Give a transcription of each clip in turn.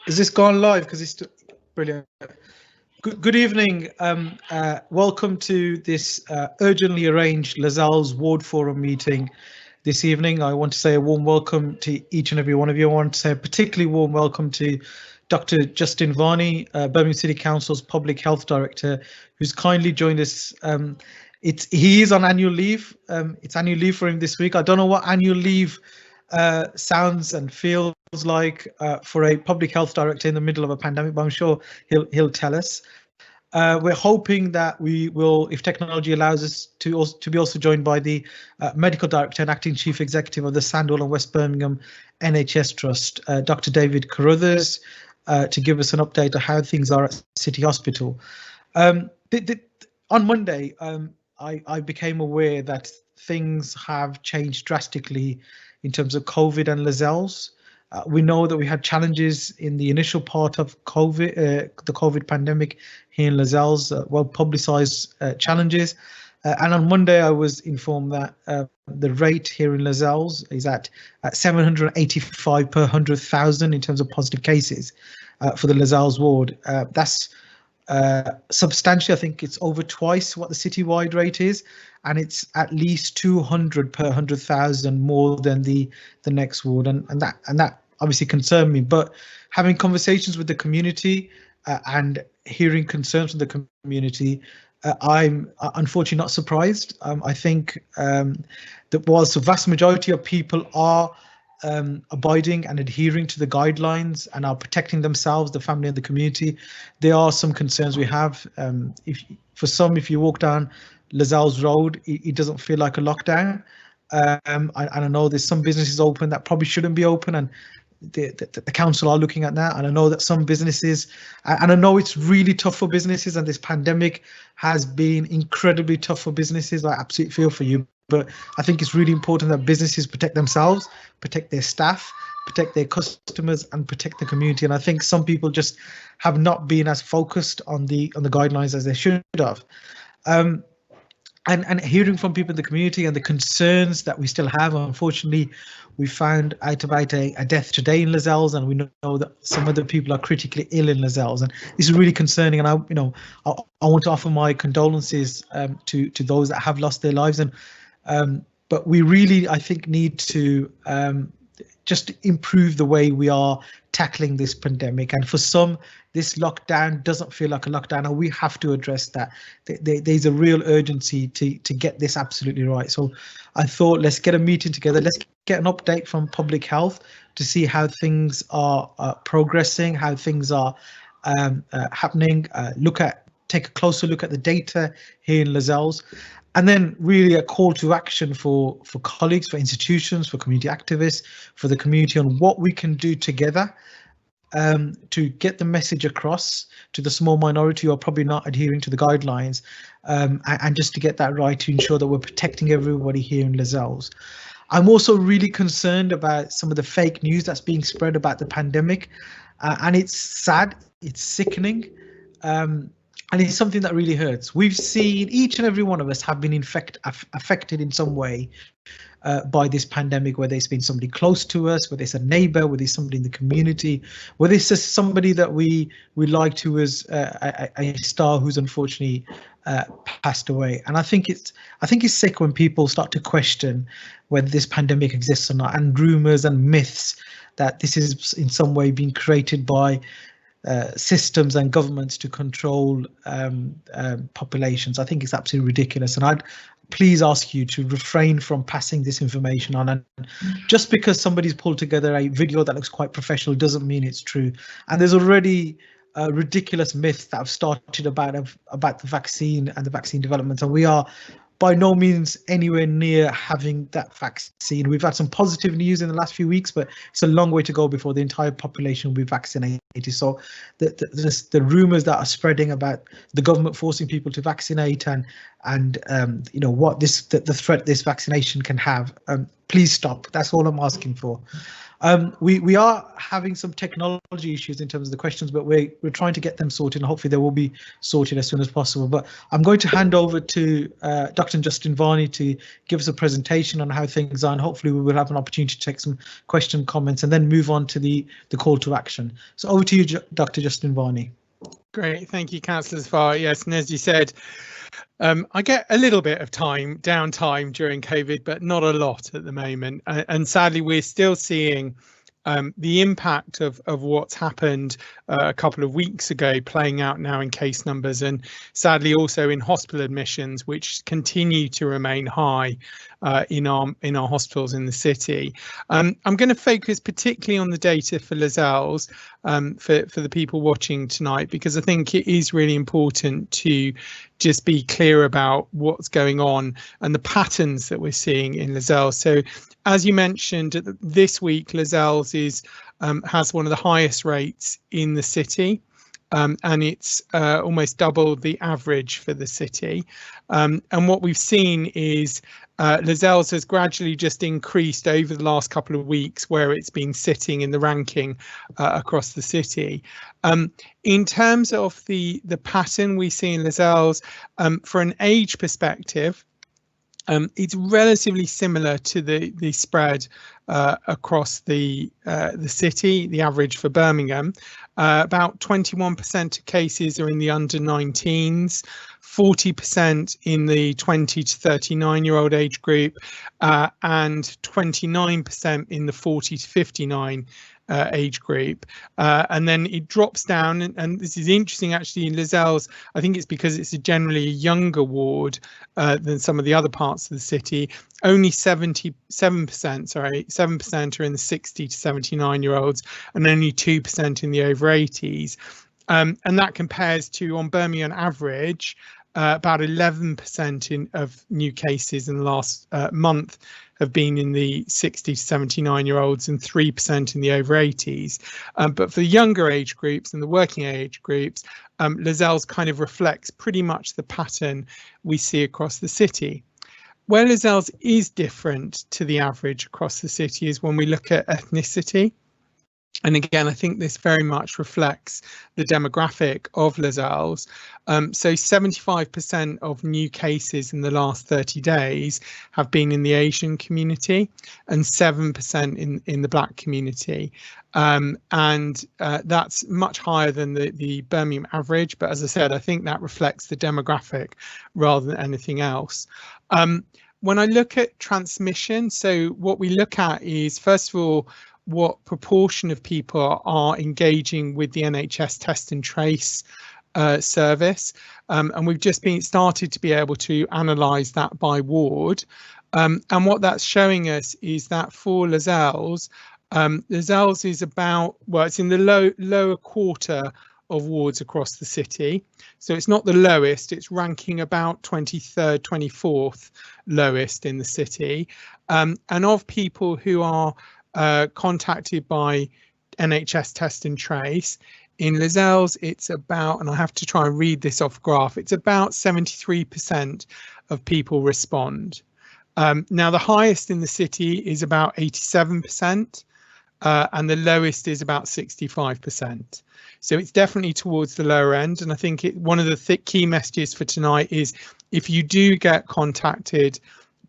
Is this gone live? Because it's brilliant. Good evening. Welcome to this urgently arranged Lozells Ward Forum meeting this evening. I want to say a warm welcome to each and every one of you. I want to say a particularly warm welcome to Dr. Justin Varney, Birmingham City Council's Public Health Director, who's kindly joined us. He is on annual leave. It's annual leave for him this week. I don't know what annual leave sounds and feels like for a public health director in the middle of a pandemic, but I'm sure he'll tell us. We're hoping that we will, if technology allows us, to be also joined by the medical director and acting chief executive of the Sandwell and West Birmingham NHS Trust, Dr. David Carruthers, to give us an update on how things are at City Hospital. On Monday, I became aware that things have changed drastically in terms of COVID and Lozells. We know that we had challenges in the initial part of COVID, the COVID pandemic here in Lozells, well-publicised challenges. And on Monday, I was informed that the rate here in Lozells is at 785 per 100,000 in terms of positive cases for the Lozells ward. That's substantially, I think it's over twice what the citywide rate is, and it's at least 200 per 100,000 more than the next ward, and that obviously concerned me. But having conversations with the community and hearing concerns from the community, I'm unfortunately not surprised. I think that whilst the vast majority of people are abiding and adhering to the guidelines and are protecting themselves, the family and the community, there are some concerns we have. If you walk down Lozells Road, it doesn't feel like a lockdown. And I know there's some businesses open that probably shouldn't be open, and the council are looking at that. And I know that some businesses, and I know it's really tough for businesses, and this pandemic has been incredibly tough for businesses. I absolutely feel for you. But I think it's really important that businesses protect themselves, protect their staff, protect their customers, and protect the community. And I think some people just have not been as focused on the guidelines as they should have. And hearing from people in the community and the concerns that we still have. Unfortunately, we found out about a death today in Lozells, and we know that some other people are critically ill in Lozells, and this is really concerning. And I want to offer my condolences to those that have lost their lives. But we really, I think, need to just improve the way we are tackling this pandemic. And for some, this lockdown doesn't feel like a lockdown, and we have to address that. There's a real urgency to get this absolutely right. So I thought, let's get a meeting together. Let's get an update from public health to see how things are progressing, how things are happening. Take a closer look at the data here in Lozells. And then really a call to action for colleagues, for institutions, for community activists, for the community on what we can do together to get the message across to the small minority who are probably not adhering to the guidelines, and just to get that right, to ensure that we're protecting everybody here in Lozells. I'm also really concerned about some of the fake news that's being spread about the pandemic, and it's sad, it's sickening. And it's something that really hurts. We've seen each and every one of us have been affected in some way by this pandemic, whether it's been somebody close to us, whether it's a neighbour, whether it's somebody in the community, whether it's just somebody that we liked who was a star who's unfortunately passed away. And I think it's sick when people start to question whether this pandemic exists or not, and rumours and myths that this is in some way being created by systems and governments to control populations. I think it's absolutely ridiculous, and I'd please ask you to refrain from passing this information on. And just because somebody's pulled together a video that looks quite professional doesn't mean it's true. And there's already ridiculous myths that have started about the vaccine and the vaccine development, and we are by no means anywhere near having that vaccine. We've had some positive news in the last few weeks, but it's a long way to go before the entire population will be vaccinated. So the rumours that are spreading about the government forcing people to vaccinate and what the threat this vaccination can have, please stop. That's all I'm asking for. We are having some technology issues in terms of the questions, but we're trying to get them sorted, and hopefully they will be sorted as soon as possible. But I'm going to hand over to Dr. Justin Varney to give us a presentation on how things are, and hopefully we will have an opportunity to take some question comments and then move on to the call to action. So over to you, Dr. Justin Varney. Great, thank you, Councillor Zafar. Yes, and as you said, I get a little bit of downtime during COVID, but not a lot at the moment. And sadly, we're still seeing the impact of what's happened a couple of weeks ago playing out now in case numbers, and sadly also in hospital admissions, which continue to remain high in our hospitals in the city. I'm going to focus particularly on the data for Lozells for the people watching tonight, because I think it is really important to just be clear about what's going on and the patterns that we're seeing in Lozells. So as you mentioned, this week Lozells has one of the highest rates in the city, and it's almost double the average for the city. And what we've seen is Lozells has gradually just increased over the last couple of weeks, where it's been sitting in the ranking across the city. In terms of the pattern we see in Lozells, for an age perspective, it's relatively similar to the spread across the city, the average for Birmingham. About 21% of cases are in the under 19s, 40% in the 20 to 39-year-old age group, and 29% in the 40 to 59 age group, and then it drops down, and this is interesting actually in Lozells. I think it's because it's generally a younger ward than some of the other parts of the city. Only 7% are in the 60 to 79-year-olds, and only 2% in the over 80s. And that compares to, on Birmingham average, about 11% of new cases in the last month have been in the 60 to 79-year-olds and 3% in the over 80s. But for the younger age groups and the working age groups, Lozells kind of reflects pretty much the pattern we see across the city. Where Lozells is different to the average across the city is when we look at ethnicity. And again, I think this very much reflects the demographic of Lozells. So 75% of new cases in the last 30 days have been in the Asian community and 7% in the Black community. And that's much higher than the Birmingham average. But as I said, I think that reflects the demographic rather than anything else. When I look at transmission, so what we look at is, first of all, what proportion of people are engaging with the NHS test and trace service, and we've just started to be able to analyse that by ward, and what that's showing us is that for Lozells, Lozells is about, well, it's in the lower quarter of wards across the city, so it's not the lowest, it's ranking about 23rd, 24th lowest in the city, and of people who are contacted by NHS test and trace, in Lozells it's about, and I have to try and read this off graph, it's about 73% of people respond. Now the highest in the city is about 87%, and the lowest is about 65%. So it's definitely towards the lower end, and I think one of the key messages for tonight is, if you do get contacted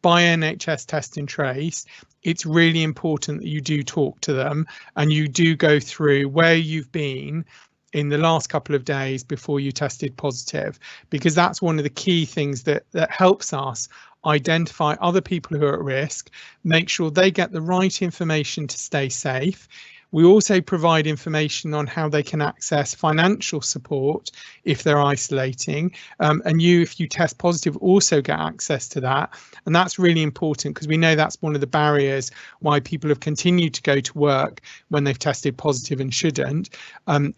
by NHS test and trace, it's really important that you do talk to them and you do go through where you've been in the last couple of days before you tested positive, because that's one of the key things that helps us identify other people who are at risk, make sure they get the right information to stay safe. We also provide information on how they can access financial support if they're isolating, and if you test positive, also get access to that. And that's really important, because we know that's one of the barriers why people have continued to go to work when they've tested positive and shouldn't,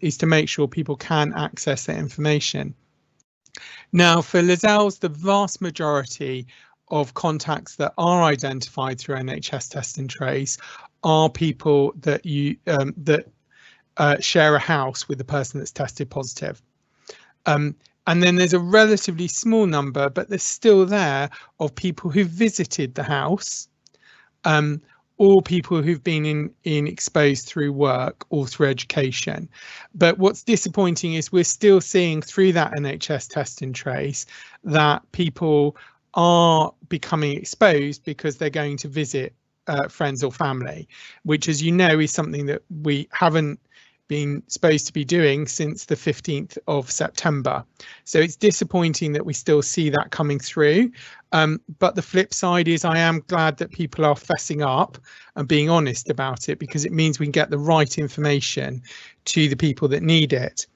is to make sure people can access that information. Now, for Lozells, the vast majority of contacts that are identified through NHS test and trace are people that share a house with the person that's tested positive. And then there's a relatively small number, but there's still there, of people who visited the house, or people who've been in exposed through work or through education. But what's disappointing is we're still seeing through that NHS test and trace that people are becoming exposed because they're going to visit friends or family, which, as you know, is something that we haven't been supposed to be doing since the 15th of September. So it's disappointing that we still see that coming through. But the flip side is I am glad that people are fessing up and being honest about it, because it means we can get the right information to the people that need it.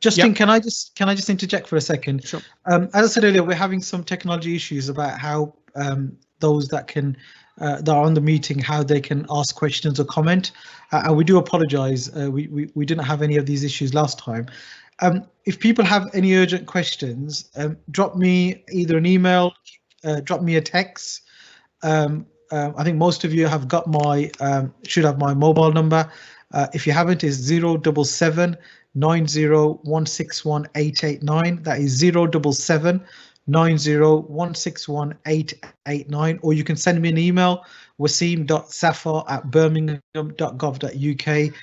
Justin, yep. can I just interject for a second? Sure. As I said earlier, we're having some technology issues about how those that are on the meeting, how they can ask questions or comment, and we do apologise. We didn't have any of these issues last time. If people have any urgent questions, drop me either an email, drop me a text. I think most of you have got should have my mobile number. If you haven't, it's 077 90 889. That is 077 90 or you can send me an email, wasim.safar@birmingham.gov.uk.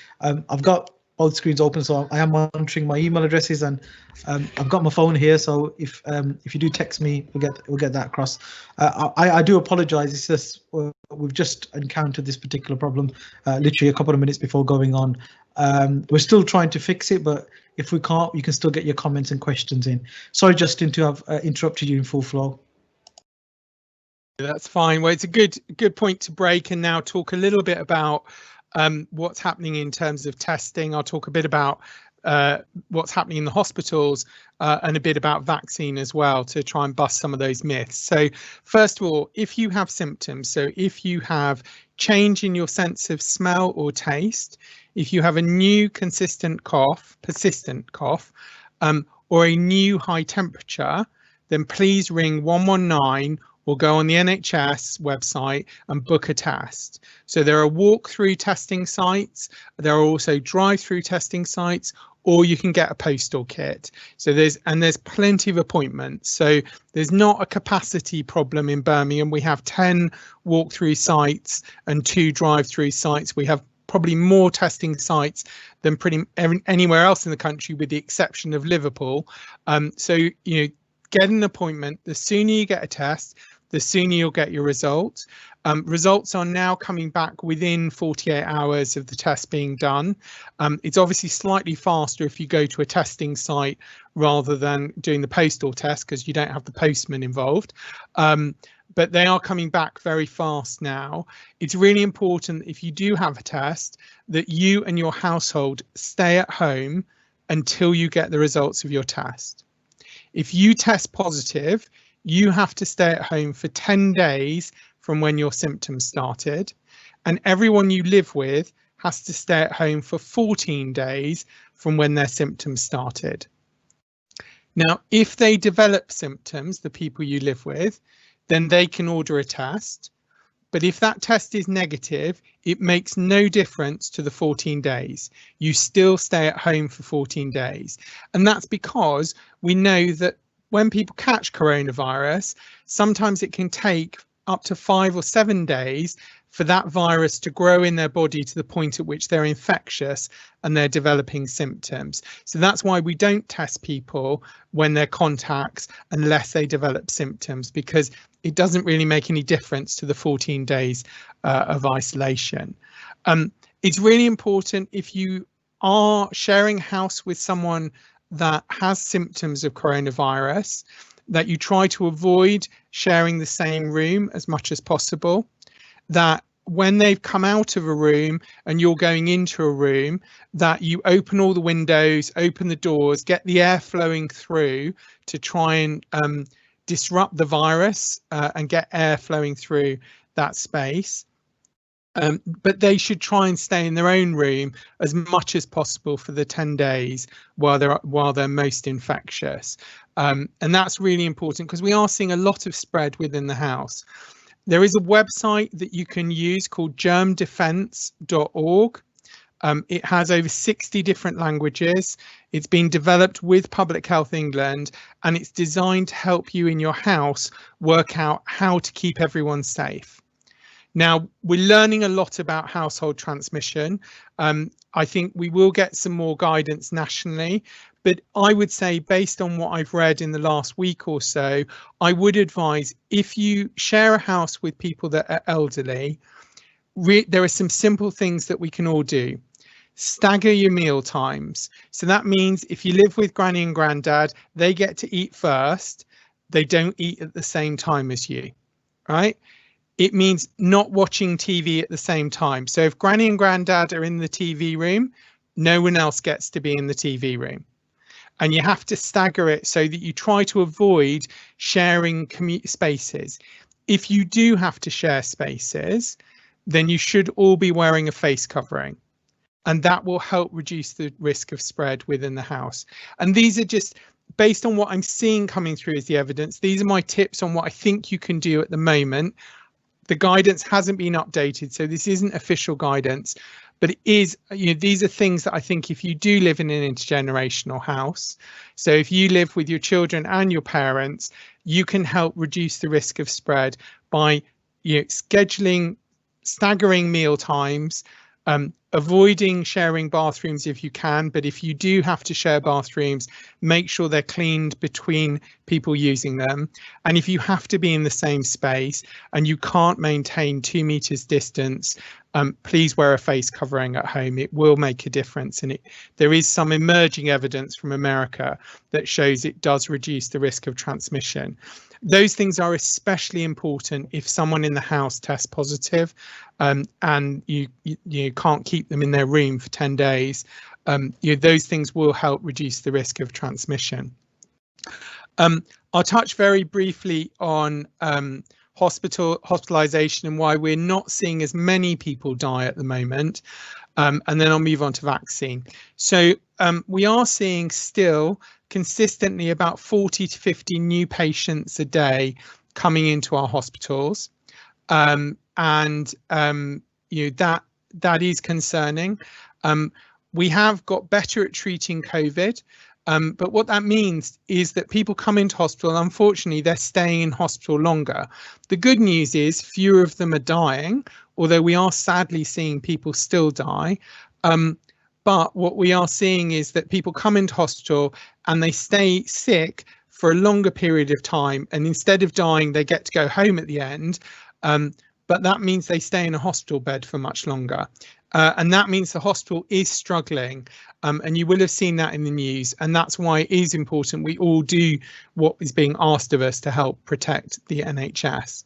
I've got both screens open, so I am monitoring my email addresses, and I've got my phone here, so if you do text me, we'll get that across. I do apologize. It's just we've just encountered this particular problem literally a couple of minutes before going on. We're still trying to fix it, but if we can't, you can still get your comments and questions in. Sorry, Justin, to have interrupted you in full flow. That's fine. Well, it's a good point to break and now talk a little bit about what's happening in terms of testing. I'll talk a bit about what's happening in the hospitals and a bit about vaccine as well, to try and bust some of those myths. So first of all, if you have symptoms, so if you have change in your sense of smell or taste, if you have a new persistent cough, or a new high temperature, then please ring 119 or go on the NHS website and book a test. So there are walk-through testing sites, there are also drive-through testing sites, or you can get a postal kit. So there's plenty of appointments. So there's not a capacity problem in Birmingham. We have 10 walk-through sites and 2 drive-through sites. We have probably more testing sites than anywhere else in the country, with the exception of Liverpool. So, get an appointment. The sooner you get a test, the sooner you'll get your results. Results are now coming back within 48 hours of the test being done. It's obviously slightly faster if you go to a testing site rather than doing the postal test, because you don't have the postman involved. But they are coming back very fast now. It's really important, if you do have a test, that you and your household stay at home until you get the results of your test. If you test positive, you have to stay at home for 10 days from when your symptoms started, and everyone you live with has to stay at home for 14 days from when their symptoms started. Now, if they develop symptoms, the people you live with, then they can order a test. But if that test is negative, it makes no difference to the 14 days. You still stay at home for 14 days. And that's because we know that when people catch coronavirus, sometimes it can take up to 5 or 7 days for that virus to grow in their body to the point at which they're infectious and they're developing symptoms. So that's why we don't test people when they're contacts unless they develop symptoms, because it doesn't really make any difference to the 14 days of isolation. It's really important, if you are sharing house with someone that has symptoms of coronavirus, that you try to avoid sharing the same room as much as possible, that when they've come out of a room and you're going into a room, that you open all the windows, open the doors, get the air flowing through to try and disrupt the virus and get air flowing through that space. But they should try and stay in their own room as much as possible for the 10 days while they're most infectious. And that's really important, because we are seeing a lot of spread within the house. There is a website that you can use called germdefense.org. It has over 60 different languages. It's been developed with Public Health England, and it's designed to help you in your house work out how to keep everyone safe. Now, we're learning a lot about household transmission. I think we will get some more guidance nationally, but I would say, based on what I've read in the last week or so, I would advise, if you share a house with people that are elderly, there are some simple things that we can all do. Stagger your meal times. So that means if you live with granny and granddad, they get to eat first. They don't eat at the same time as you, right? It means not watching TV at the same time. So if granny and granddad are in the TV room, no one else gets to be in the TV room. And you have to stagger it so that you try to avoid sharing spaces. If you do have to share spaces, then you should all be wearing a face covering. And that will help reduce the risk of spread within the house. And these are just based on what I'm seeing coming through as the evidence. These are my tips on what I think you can do at the moment. The guidance hasn't been updated, so this isn't official guidance, but it is, these are things that I think if you do live in an intergenerational house, so if you live with your children and your parents, you can help reduce the risk of spread by scheduling, staggering meal times, avoiding sharing bathrooms if you can, but if you do have to share bathrooms, make sure they're cleaned between people using them. And if you have to be in the same space and you can't maintain 2 meters distance, please wear a face covering at home. It will make a difference. And there is some emerging evidence from America that shows it does reduce the risk of transmission. Those things are especially important if someone in the house tests positive, and you can't keep them in their room for 10 days. Those things will help reduce the risk of transmission. I'll touch very briefly on hospitalization and why we're not seeing as many people die at the moment, and then I'll move on to vaccine. So we are seeing still consistently about 40 to 50 new patients a day coming into our hospitals, and that is concerning. We have got better at treating COVID, but what that means is that people come into hospital, and unfortunately they're staying in hospital longer. The good news is fewer of them are dying, although we are sadly seeing people still die. But what we are seeing is that people come into hospital and they stay sick for a longer period of time, and instead of dying, they get to go home at the end. But that means they stay in a hospital bed for much longer. And that means the hospital is struggling. And you will have seen that in the news. And that's why it is important we all do what is being asked of us to help protect the NHS.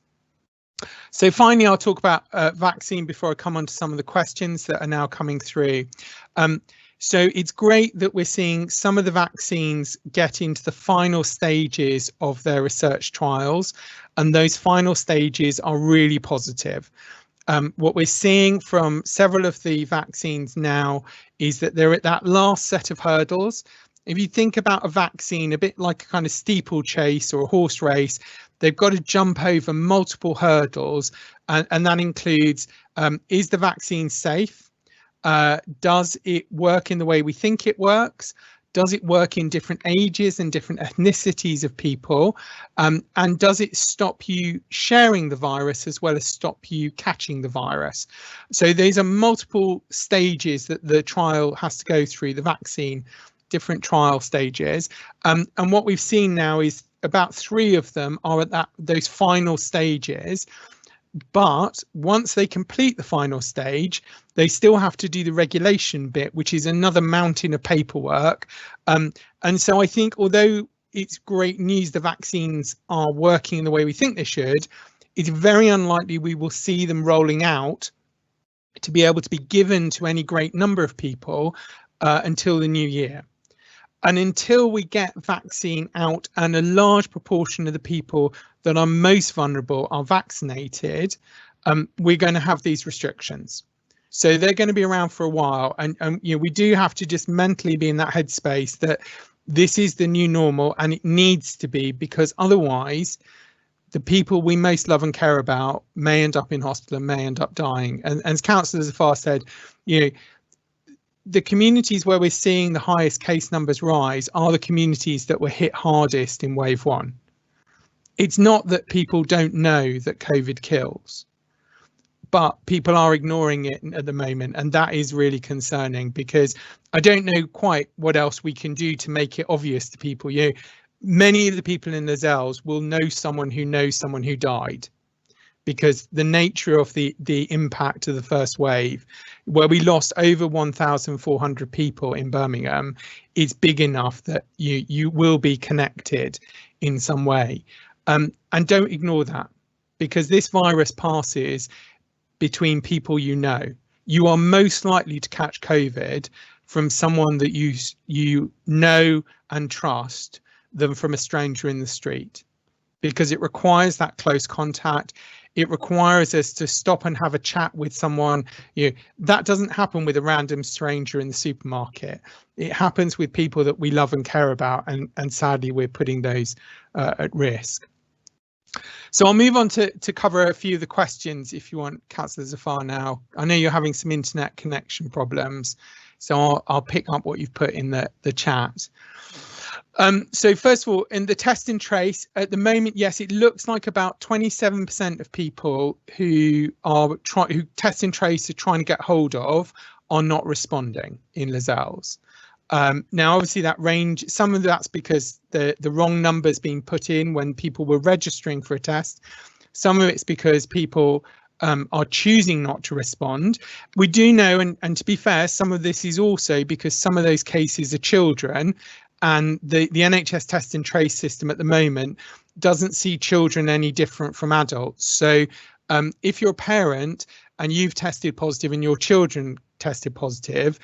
So finally, I'll talk about vaccine before I come on to some of the questions that are now coming through. So it's great that we're seeing some of the vaccines get into the final stages of their research trials, and those final stages are really positive. What we're seeing from several of the vaccines now is that they're at that last set of hurdles. If you think about a vaccine, a bit like a kind of steeplechase or a horse race, they've got to jump over multiple hurdles, and that includes, is the vaccine safe? Does it work in the way we think it works? Does it work in different ages and different ethnicities of people? And does it stop you sharing the virus as well as stop you catching the virus? So these are multiple stages that the trial has to go through, the vaccine, different trial stages. And what we've seen now is about 3 of them are at those final stages. But once they complete the final stage, they still have to do the regulation bit, which is another mountain of paperwork. And so I think, although it's great news the vaccines are working in the way we think they should, it's very unlikely we will see them rolling out to be able to be given to any great number of people until the new year. And until we get vaccine out and a large proportion of the people that are most vulnerable are vaccinated, we're going to have these restrictions. So they're going to be around for a while. And we do have to just mentally be in that headspace that this is the new normal, and it needs to be, because otherwise the people we most love and care about may end up in hospital and may end up dying. And as councillors have far said, the communities where we're seeing the highest case numbers rise are the communities that were hit hardest in wave 1. It's not that people don't know that COVID kills. but people are ignoring it at the moment, and that is really concerning, because I don't know quite what else we can do to make it obvious to people. Many of the people in Lozells will know someone who knows someone who died, because the nature of the impact of the first wave, where we lost over 1,400 people in Birmingham, is big enough that you will be connected in some way. And don't ignore that, because this virus passes between people you know. You are most likely to catch COVID from someone that you know and trust than from a stranger in the street, because it requires that close contact. It requires us to stop and have a chat with someone. That doesn't happen with a random stranger in the supermarket. It happens with people that we love and care about, and sadly we're putting those at risk. So I'll move on to cover a few of the questions, if you want, Councillor Zafar now. I know you're having some internet connection problems, so I'll pick up what you've put in the chat. So first of all, in the test and trace, at the moment, yes, it looks like about 27% of people who test and trace are trying to get hold of are not responding in Lozells. Now, obviously, that range, some of that's because the wrong numbers being put in when people were registering for a test. Some of it's because people are choosing not to respond. We do know, and to be fair, some of this is also because some of those cases are children, and the NHS test and trace system at the moment doesn't see children any different from adults. So if you're a parent and you've tested positive and your children tested positive,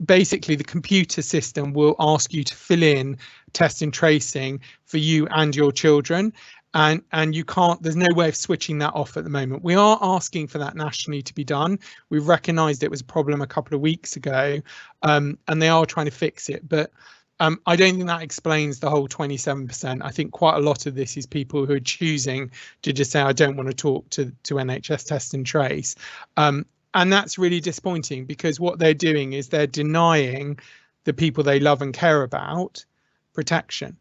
basically the computer system will ask you to fill in test and tracing for you and your children, and you can't, there's no way of switching that off at the moment. We are asking for that nationally to be done. We've recognised it was a problem a couple of weeks ago, and they are trying to fix it, but I don't think that explains the whole 27%. I think quite a lot of this is people who are choosing to just say, I don't want to talk to NHS test and trace. And that's really disappointing, because what they're doing is they're denying the people they love and care about protection.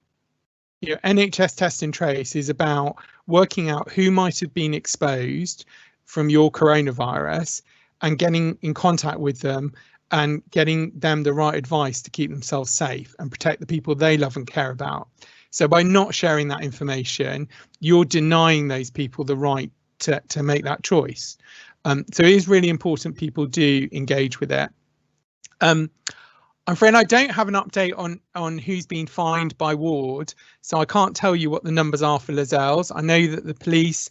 NHS test and trace is about working out who might have been exposed from your coronavirus and getting in contact with them and getting them the right advice to keep themselves safe and protect the people they love and care about. So by not sharing that information, you're denying those people the right to make that choice. So it is really important people do engage with it. I'm afraid I don't have an update on who's been fined by ward, so I can't tell you what the numbers are for Lozells. I know that the police,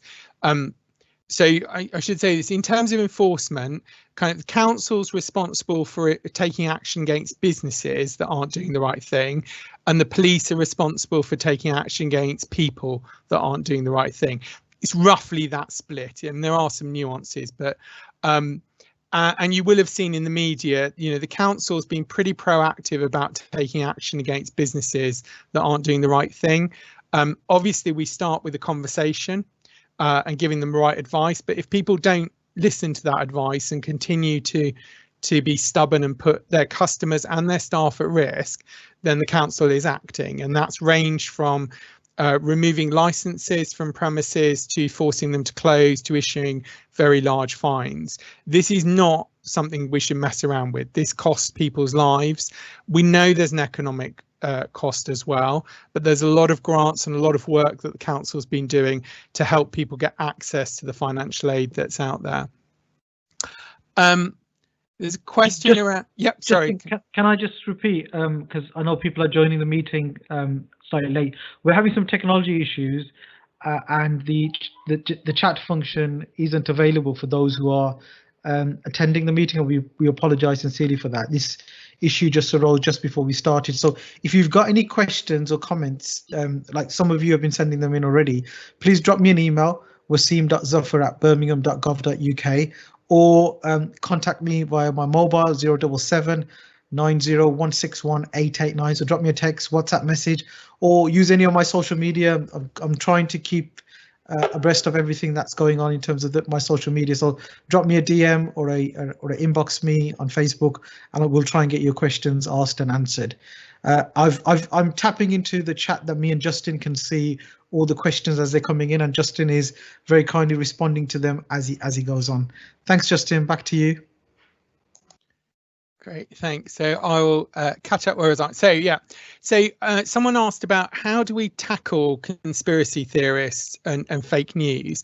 so I should say this, in terms of enforcement, kind of the council's responsible for taking action against businesses that aren't doing the right thing, and the police are responsible for taking action against people that aren't doing the right thing. It's roughly that split, and there are some nuances, but and you will have seen in the media, the council's been pretty proactive about taking action against businesses that aren't doing the right thing. Obviously, we start with a conversation and giving them the right advice, but if people don't listen to that advice and continue to be stubborn and put their customers and their staff at risk, then the council is acting, and that's ranged from removing licenses from premises to forcing them to close to issuing very large fines. This is not something we should mess around with. This costs people's lives. We know there's an economic cost as well, but there's a lot of grants and a lot of work that the council's been doing to help people get access to the financial aid that's out there. There's a question around. Yep, sorry. Can I just repeat, because I know people are joining the meeting slightly late. We're having some technology issues, and the chat function isn't available for those who are attending the meeting, and we apologise sincerely for that. This issue just arose just before we started. So if you've got any questions or comments, like some of you have been sending them in already, please drop me an email, wasim.zafar@birmingham.gov.uk, or contact me via my mobile 077 90 889. So drop me a text, WhatsApp message, or use any of my social media. I'm trying to keep abreast of everything that's going on in terms of my social media. So drop me a DM or a inbox me on Facebook, and I will try and get your questions asked and answered. I'm tapping into the chat that me and Justin can see all the questions as they're coming in, and Justin is very kindly responding to them as he goes on. Thanks, Justin. Back to you. Great, thanks. So I will catch up where I was at. So yeah, so someone asked about how do we tackle conspiracy theorists and fake news.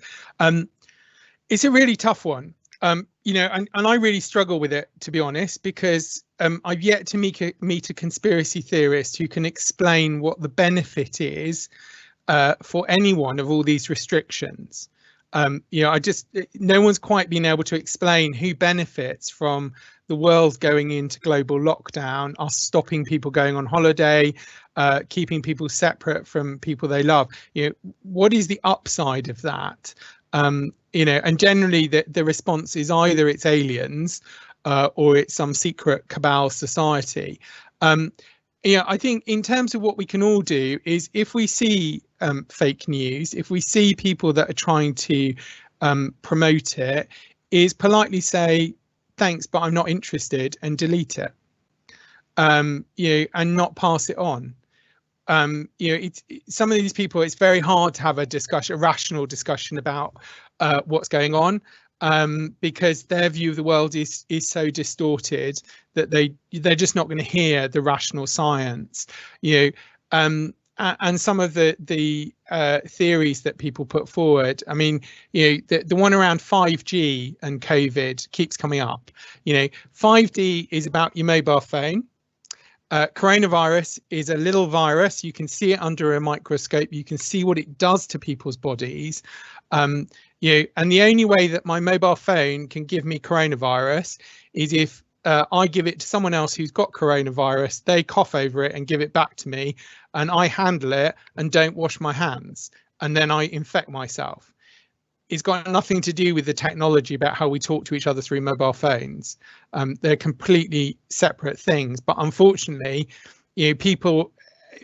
It's a really tough one, you know, and I really struggle with it, to be honest, because I've yet to meet a conspiracy theorist who can explain what the benefit is for anyone of all these restrictions. You know, no one's quite been able to explain who benefits from the world going into global lockdown, us stopping people going on holiday, keeping people separate from people they love. You know, what is the upside of that? You know, and generally the response is either it's aliens or it's some secret cabal society. Yeah, I think in terms of what we can all do is if we see fake news, if we see people that are trying to promote it, is politely say, thanks, but I'm not interested, and delete it, you know, and not pass it on. You know, some of these people, it's very hard to have a rational discussion about what's going on, because their view of the world is so distorted that they're just not going to hear the rational science, you know. And some of the theories that people put forward, I mean, you know, the one around 5G and COVID keeps coming up. You know, 5G is about your mobile phone. Coronavirus is a little virus. You can see it under a microscope. You can see what it does to people's bodies. You know, and the only way that my mobile phone can give me coronavirus is if I give it to someone else who's got coronavirus, they cough over it and give it back to me, and I handle it and don't wash my hands, and then I infect myself. It's got nothing to do with the technology about how we talk to each other through mobile phones. They're completely separate things, but unfortunately, you know, people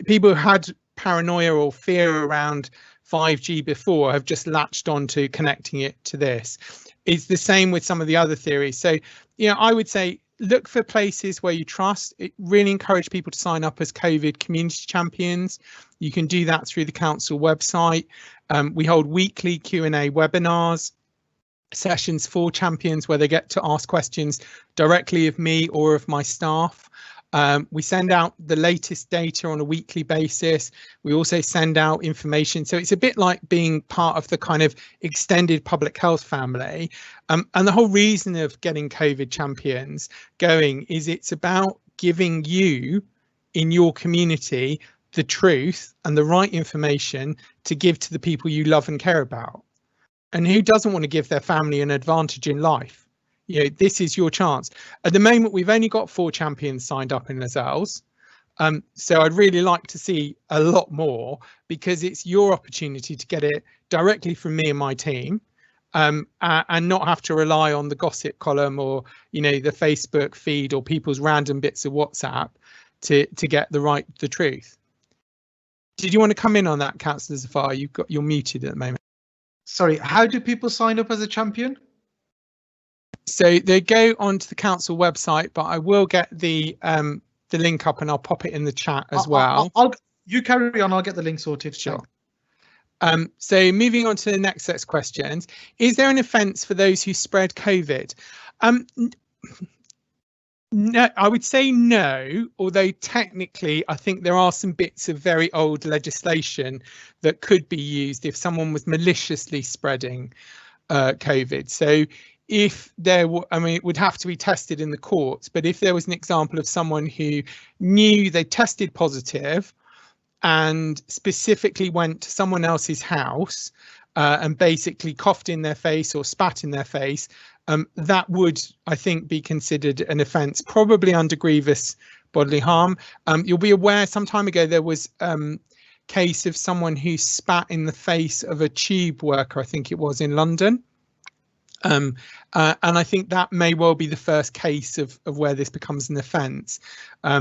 who had paranoia or fear around 5G before have just latched on to connecting it to this. It's the same with some of the other theories. So, you know, I would say look for places where you trust. It really encourage people to sign up as COVID community champions. You can do that through the council website. We hold weekly Q&A webinars, sessions for champions where they get to ask questions directly of me or of my staff. We send out the latest data on a weekly basis. We also send out information. So it's a bit like being part of the kind of extended public health family. And the whole reason of getting COVID champions going is it's about giving you in your community the truth and the right information to give to the people you love and care about. And who doesn't want to give their family an advantage in life? You know, this is your chance. At the moment, we've only got 4 champions signed up in Lozells. So I'd really like to see a lot more, because it's your opportunity to get it directly from me and my team, and not have to rely on the gossip column or, you know, the Facebook feed or people's random bits of WhatsApp to get the truth. Did you want to come in on that, Councillor Zafar? You're muted at the moment. Sorry, how do people sign up as a champion? So they go onto the council website, but I will get the link up and I'll pop it in the chat as well. You carry on, I'll get the link sorted. Sure. So moving on to the next set of questions. Is there an offence for those who spread COVID? No, I would say no, although technically I think there are some bits of very old legislation that could be used if someone was maliciously spreading COVID. So if there were, I mean, it would have to be tested in the courts, but if there was an example of someone who knew they tested positive and specifically went to someone else's house and basically coughed in their face or spat in their face, that would, I think, be considered an offence, probably under grievous bodily harm. You'll be aware some time ago there was case of someone who spat in the face of a tube worker, I think it was in London. And I think that may well be the first case of where this becomes an offence,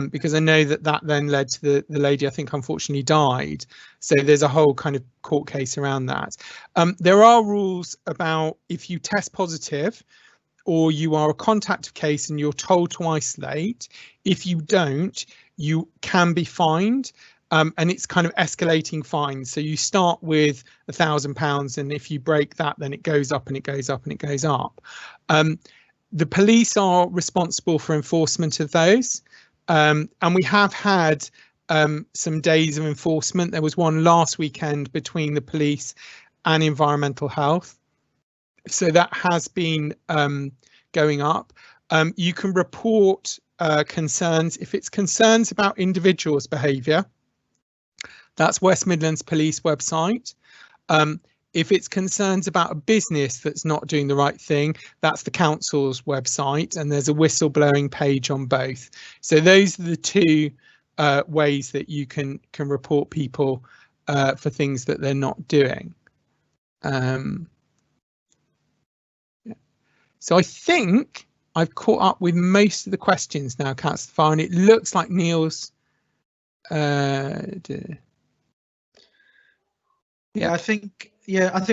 because I know that then led to the lady, I think, unfortunately died. So there's a whole kind of court case around that. There are rules about if you test positive or you are a contact case and you're told to isolate. If you don't, you can be fined. and it's kind of escalating fines. So you start with £1,000, and if you break that, then it goes up and it goes up and it goes up. The police are responsible for enforcement of those, and we have had some days of enforcement. There was one last weekend between the police and environmental health, so that has been going up. You can report concerns if it's concerns about individuals' behaviour. That's West Midlands Police website. If it's concerns about a business that's not doing the right thing, that's the council's website, and there's a whistleblowing page on both. So those are the two ways that you can report people for things that they're not doing. So I think I've caught up with most of the questions now, Catsfire, and it looks like Neil's. Yeah, I think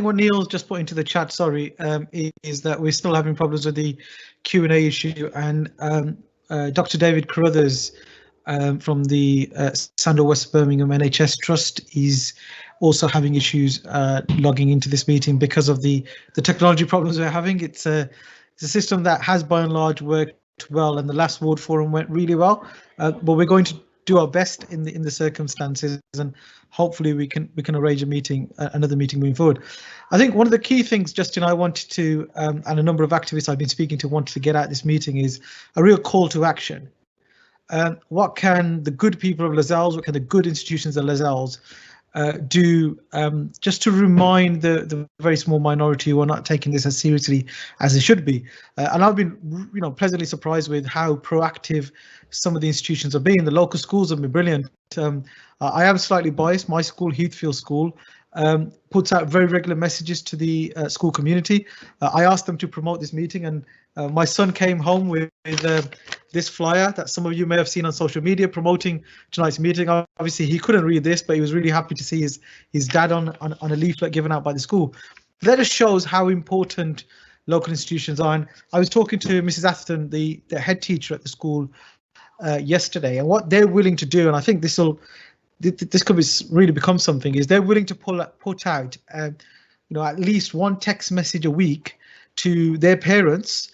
what Neil's just put into the chat, sorry, is that we're still having problems with the Q&A issue, and Dr. David Carruthers from the Sandor West Birmingham NHS Trust is also having issues logging into this meeting because of the technology problems we're having. It's a system that has by and large worked well, and the last ward forum went really well, but we're going to do our best in the circumstances, and hopefully we can arrange a meeting, another meeting moving forward. I think one of the key things, Justin, I wanted to, and a number of activists I've been speaking to wanted to get out this meeting is a real call to action. What can the good people of Lozells, what can the good institutions of Lozells do just to remind the very small minority who are not taking this as seriously as it should be? And I've been, pleasantly surprised with how proactive some of the institutions are being. The local schools have been brilliant. I am slightly biased. My school, Heathfield School, puts out very regular messages to the school community. I asked them to promote this meeting, and my son came home with this flyer that some of you may have seen on social media promoting tonight's meeting. Obviously, he couldn't read this, but he was really happy to see his dad on a leaflet given out by the school. That just shows how important local institutions are. And I was talking to Mrs. Atherton, the head teacher at the school, yesterday, and what they're willing to do, and I think this could really become something, is they're willing to put out at least one text message a week to their parents,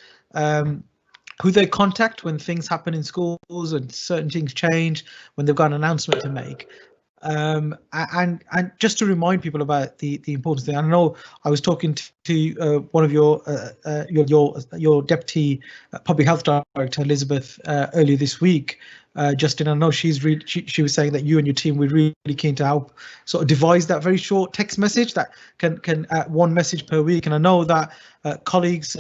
who they contact when things happen in schools and certain things change, when they've got an announcement to make, and just to remind people about the importance thing. I know I was talking to one of your deputy public health director, Elizabeth, earlier this week. Justin, I know she was saying that you and your team were really keen to help sort of devise that very short text message that can one message per week. And I know that colleagues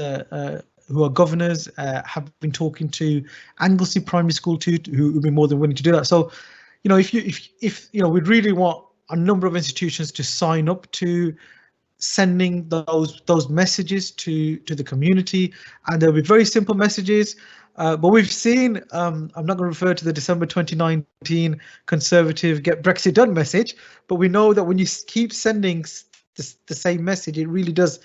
who are governors have been talking to Anglesey Primary School too, who would be more than willing to do that. So, if we'd really want a number of institutions to sign up to sending those messages to the community, and there'll be very simple messages. But we've seen, I'm not going to refer to the December 2019 Conservative Get Brexit Done message, but we know that when you keep sending the same message, it really does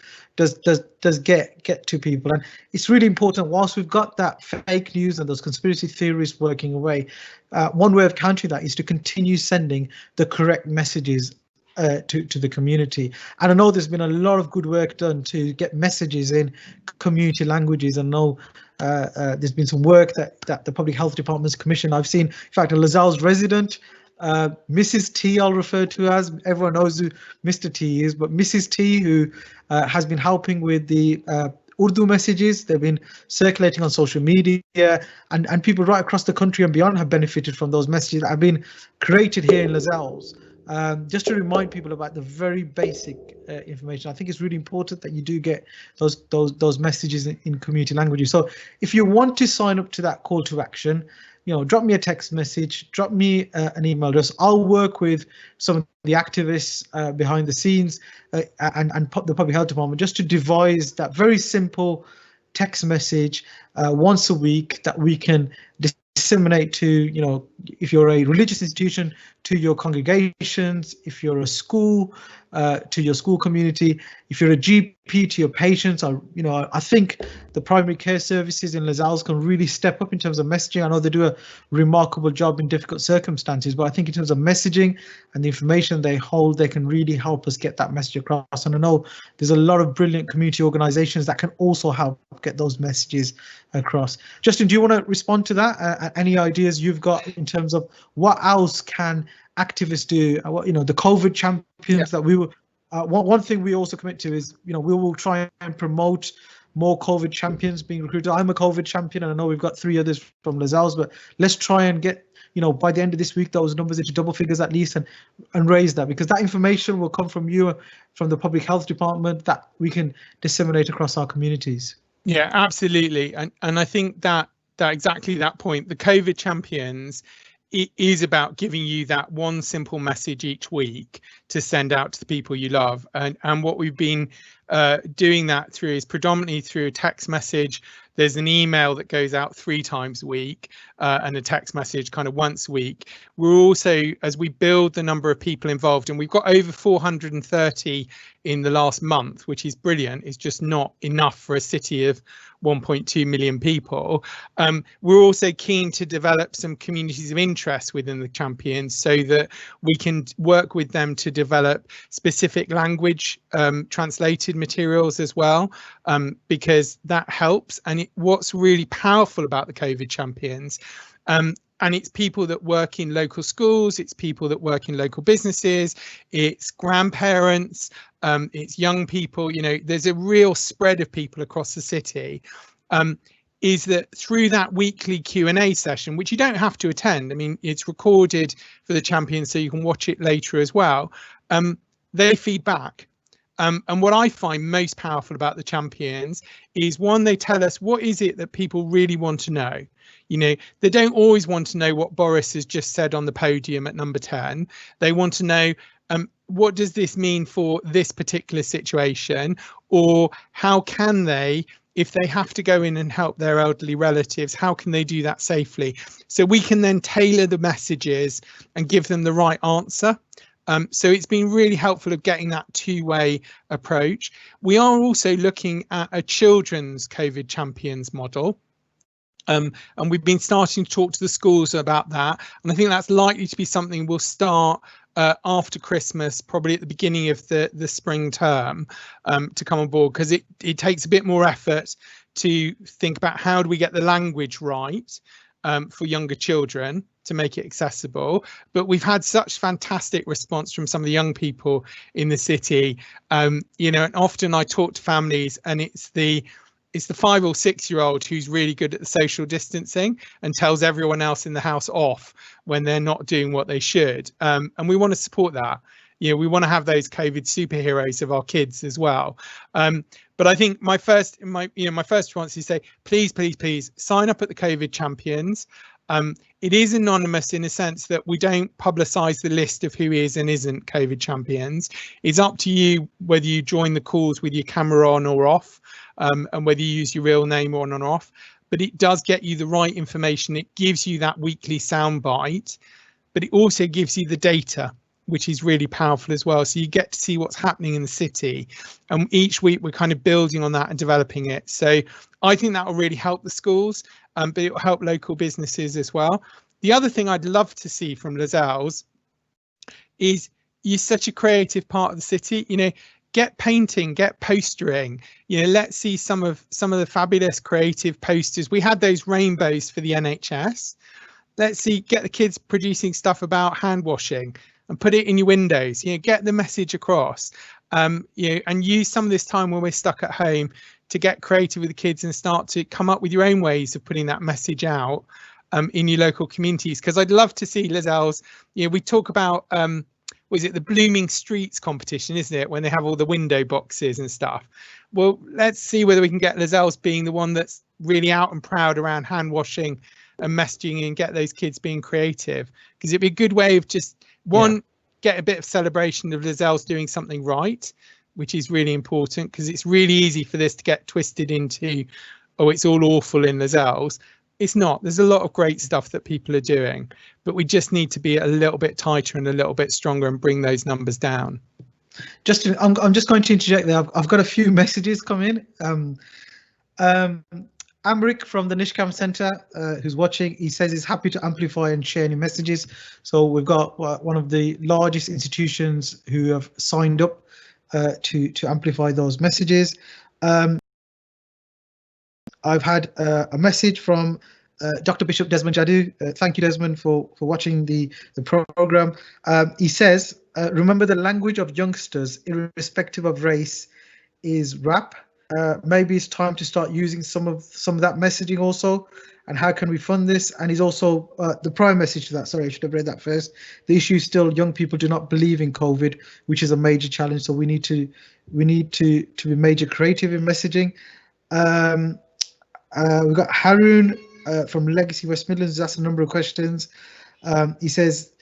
get to people. And it's really important, whilst we've got that fake news and those conspiracy theories working away, one way of countering that is to continue sending the correct messages to the community. And I know there's been a lot of good work done to get messages in community languages. I know there's been some work that the Public Health Department's commissioned. I've seen, in fact, a Lozells resident, Mrs. T, I'll refer to as, everyone knows who Mr. T is, but Mrs. T, who has been helping with the Urdu messages. They've been circulating on social media, and people right across the country and beyond have benefited from those messages that have been created here in Lozells. Just to remind people about the very basic information. I think it's really important that you do get those messages in community languages. So if you want to sign up to that call to action, drop me a text message, drop me an email address. I'll work with some of the activists behind the scenes and the Public Health Department just to devise that very simple text message once a week that we can disseminate to, if you're a religious institution, to your congregations, if you're a school, to your school community, if you're a GP, to your patients. I think the primary care services in Lozells can really step up in terms of messaging. I know they do a remarkable job in difficult circumstances, but I think in terms of messaging and the information they hold, they can really help us get that message across. And I know there's a lot of brilliant community organizations that can also help get those messages across. Justin, do you want to respond to that? Any ideas you've got in terms of what else can activists do? The COVID champions that we will. One thing we also commit to is, we will try and promote more COVID champions being recruited. I'm a COVID champion, and I know we've got 3 others from Lozells, but let's try and get, by the end of this week, those numbers into double figures at least, and raise that, because that information will come from you, from the public health department, that we can disseminate across our communities. Yeah, absolutely. And I think that exactly that point, the COVID champions, it is about giving you that one simple message each week to send out to the people you love. And what we've been doing that through is predominantly through a text message. There's an email that goes out 3 times a week, and a text message kind of once a week. We're also, as we build the number of people involved, and we've got over 430 in the last month, which is brilliant. It's just not enough for a city of 1.2 million people. We're also keen to develop some communities of interest within the champions, so that we can work with them to develop specific language translated materials as well, because that helps. And what's really powerful about the COVID champions, and it's people that work in local schools, it's people that work in local businesses, it's grandparents, it's young people, there's a real spread of people across the city, is that through that weekly Q&A session, which you don't have to attend, I mean, it's recorded for the champions so you can watch it later as well, they feed back. And what I find most powerful about the champions is, one, they tell us what is it that people really want to know. They don't always want to know what Boris has just said on the podium at number 10. They want to know, what does this mean for this particular situation, or how can they, if they have to go in and help their elderly relatives, how can they do that safely? So we can then tailor the messages and give them the right answer. So it's been really helpful of getting that 2-way approach. We are also looking at a children's COVID champions model. And we've been starting to talk to the schools about that. And I think that's likely to be something we'll start after Christmas, probably at the beginning of the spring term, to come on board, because it takes a bit more effort to think about how do we get the language right for younger children to make it accessible. But we've had such fantastic response from some of the young people in the city. And often I talk to families, and it's the 5 or 6 year old who's really good at the social distancing and tells everyone else in the house off when they're not doing what they should. And we want to support that. We want to have those COVID superheroes of our kids as well. But I think my first response is say, please sign up at the COVID champions. It is anonymous in a sense that we don't publicise the list of who is and isn't COVID champions. It's up to you whether you join the calls with your camera on or off, and whether you use your real name on or off. But it does get you the right information. It gives you that weekly soundbite, but it also gives you the data, which is really powerful as well. So you get to see what's happening in the city. And each week we're kind of building on that and developing it. So I think that will really help the schools, but it will help local businesses as well. The other thing I'd love to see from Lozells is you're such a creative part of the city. Get painting, get postering. Let's see some of the fabulous creative posters. We had those rainbows for the NHS. Let's see, get the kids producing stuff about hand washing and put it in your windows. Get the message across. And use some of this time when we're stuck at home to get creative with the kids and start to come up with your own ways of putting that message out in your local communities. Because I'd love to see Lozells. We talk about was it the Blooming Streets competition, isn't it, when they have all the window boxes and stuff? Well, let's see whether we can get Lozells being the one that's really out and proud around hand washing and messaging, and get those kids being creative, because it'd be a good way of just get a bit of celebration of Lozells doing something right, which is really important, because it's really easy for this to get twisted into, oh, it's all awful in Lozells. It's not. There's a lot of great stuff that people are doing, but we just need to be a little bit tighter and a little bit stronger and bring those numbers down. Justin, I'm just going to interject there. I've got a few messages come in. Amrik from the Nishcam Centre, who's watching, he says he's happy to amplify and share any messages. So we've got one of the largest institutions who have signed up to amplify those messages. I've had a message from Dr. Bishop Desmond Jadu. Thank you, Desmond, for watching the program. He says, remember the language of youngsters, irrespective of race, is rap. Maybe it's time to start using some of that messaging also. And how can we fund this? And he's also the prime message to that. Sorry, I should have read that first. The issue is still young people do not believe in COVID, which is a major challenge. So we need to be major creative in messaging. We've got Haroon from Legacy West Midlands, who's asked a number of questions. He says,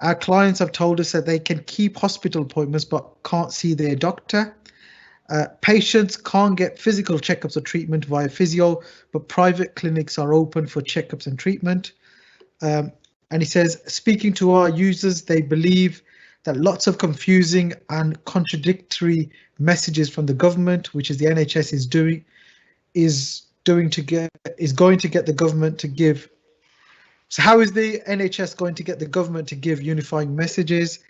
our clients have told us that they can keep hospital appointments but can't see their doctor. Patients can't get physical checkups or treatment via physio, but private clinics are open for checkups and treatment. And he says, speaking to our users, they believe that lots of confusing and contradictory messages from the government, which is the NHS is going to get the government to give. So how is the NHS going to get the government to give unifying messages?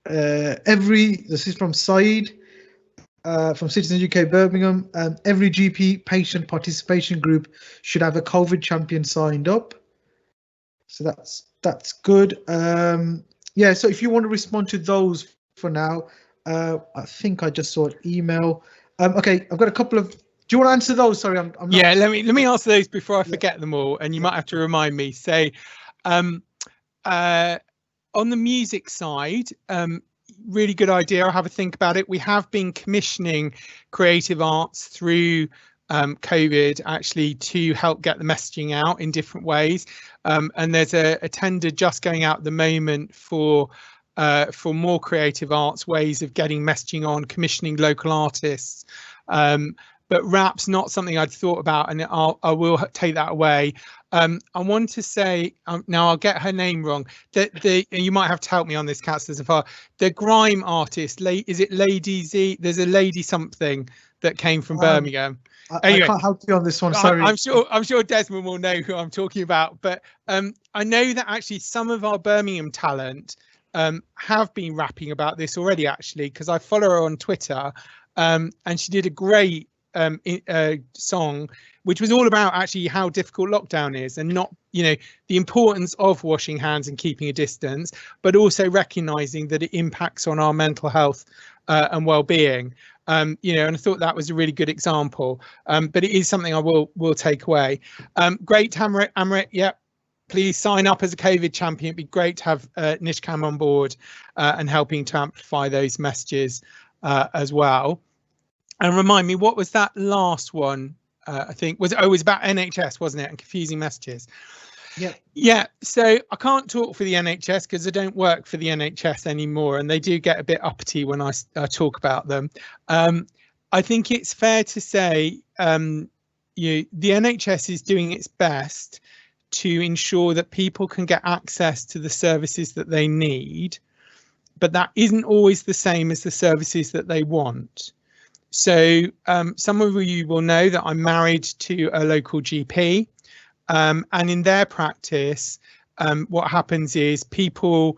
This is from Saeed from Citizens UK Birmingham. Every GP patient participation group should have a COVID champion signed up. So that's good. Yeah, so if you want to respond to those for now, I think I just saw an email. Okay, I've got a couple of. Do you want to answer those? Sorry, I'm not. Yeah, let me answer those before I forget them all, and you might have to remind me. So, on the music side, really good idea. I'll have a think about it. We have been commissioning creative arts through COVID actually to help get the messaging out in different ways. And there's a tender just going out at the moment for more creative arts ways of getting messaging on, commissioning local artists. But rap's not something I'd thought about, and I will take that away. I want to say, now I'll get her name wrong. You might have to help me on this, Katz, as far. The grime artist, is it Lady Z? There's a lady something that came from Birmingham. Anyway, I can't help you on this one. Sorry. I'm sure Desmond will know who I'm talking about. But I know that actually some of our Birmingham talent have been rapping about this already, actually, because I follow her on Twitter, and she did a great song which was all about actually how difficult lockdown is, and not, the importance of washing hands and keeping a distance, but also recognizing that it impacts on our mental health and well-being. And I thought that was a really good example, but it is something I will take away. Great, Amrit, yeah, please sign up as a COVID champion. It'd be great to have Nishcam on board and helping to amplify those messages as well. And remind me, what was that last one? I think it was about NHS, wasn't it? And confusing messages. Yeah. So I can't talk for the NHS because I don't work for the NHS anymore, and they do get a bit uppity when I talk about them. I think it's fair to say the NHS is doing its best to ensure that people can get access to the services that they need, but that isn't always the same as the services that they want. So some of you will know that I'm married to a local GP, and in their practice, what happens is people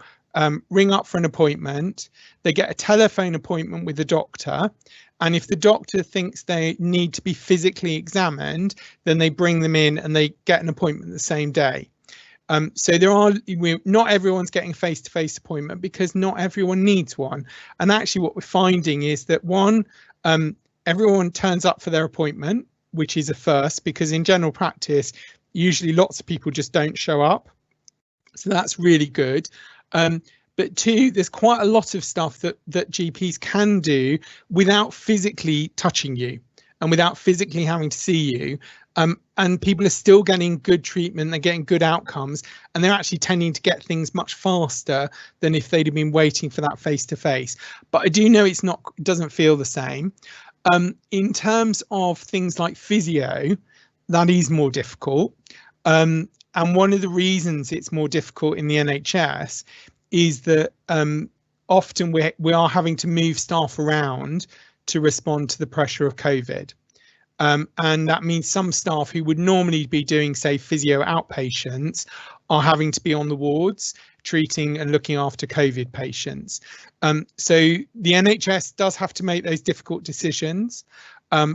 ring up for an appointment, they get a telephone appointment with the doctor, and if the doctor thinks they need to be physically examined, then they bring them in and they get an appointment the same day. So not everyone's getting a face-to-face appointment because not everyone needs one. And actually what we're finding is that everyone turns up for their appointment, which is a first, because in general practice, usually lots of people just don't show up. So that's really good. But two, there's quite a lot of stuff that GPs can do without physically touching you and without physically having to see you. And people are still getting good treatment, they're getting good outcomes, and they're actually tending to get things much faster than if they'd have been waiting for that face-to-face. But I do know it doesn't feel the same. In terms of things like physio, that is more difficult. And one of the reasons it's more difficult in the NHS is that often we are having to move staff around to respond to the pressure of COVID. And that means some staff who would normally be doing, say, physio outpatients are having to be on the wards treating and looking after COVID patients. So the NHS does have to make those difficult decisions.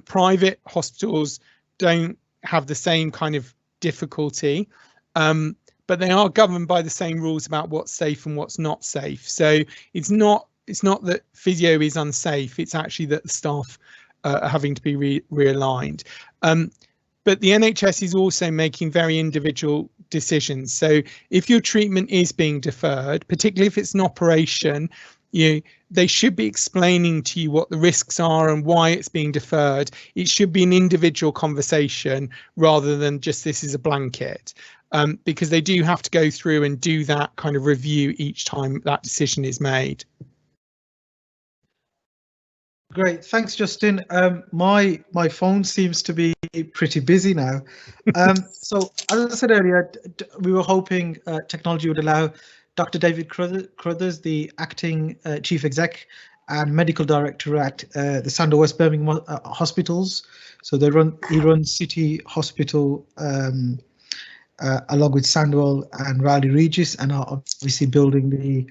Private hospitals don't have the same kind of difficulty, but they are governed by the same rules about what's safe and what's not safe. So it's not that physio is unsafe, it's actually that the staff are having to be realigned. But the NHS is also making very individual decisions. So if your treatment is being deferred, particularly if it's an operation, they should be explaining to you what the risks are and why it's being deferred. It should be an individual conversation rather than just this is a blanket, because they do have to go through and do that kind of review each time that decision is made. Great, thanks, Justin. My phone seems to be pretty busy now. So as I said earlier, we were hoping technology would allow Dr. David Crothers, the acting chief exec and medical director at the Sandwell West Birmingham hospitals. So he runs City Hospital along with Sandwell and Riley Regis, and are obviously building the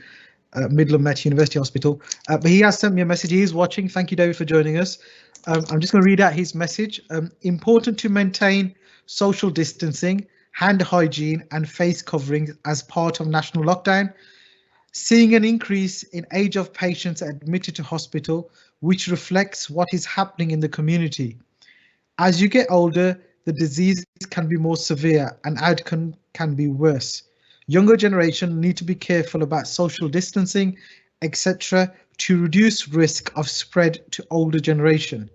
Midland Met University Hospital. But he has sent me a message. He is watching. Thank you, David, for joining us. I'm just going to read out his message. Important to maintain social distancing, hand hygiene and face coverings as part of national lockdown. Seeing an increase in age of patients admitted to hospital, which reflects what is happening in the community. As you get older, the disease can be more severe and outcome can be worse. Younger generation need to be careful about social distancing, etc., to reduce risk of spread to older generation.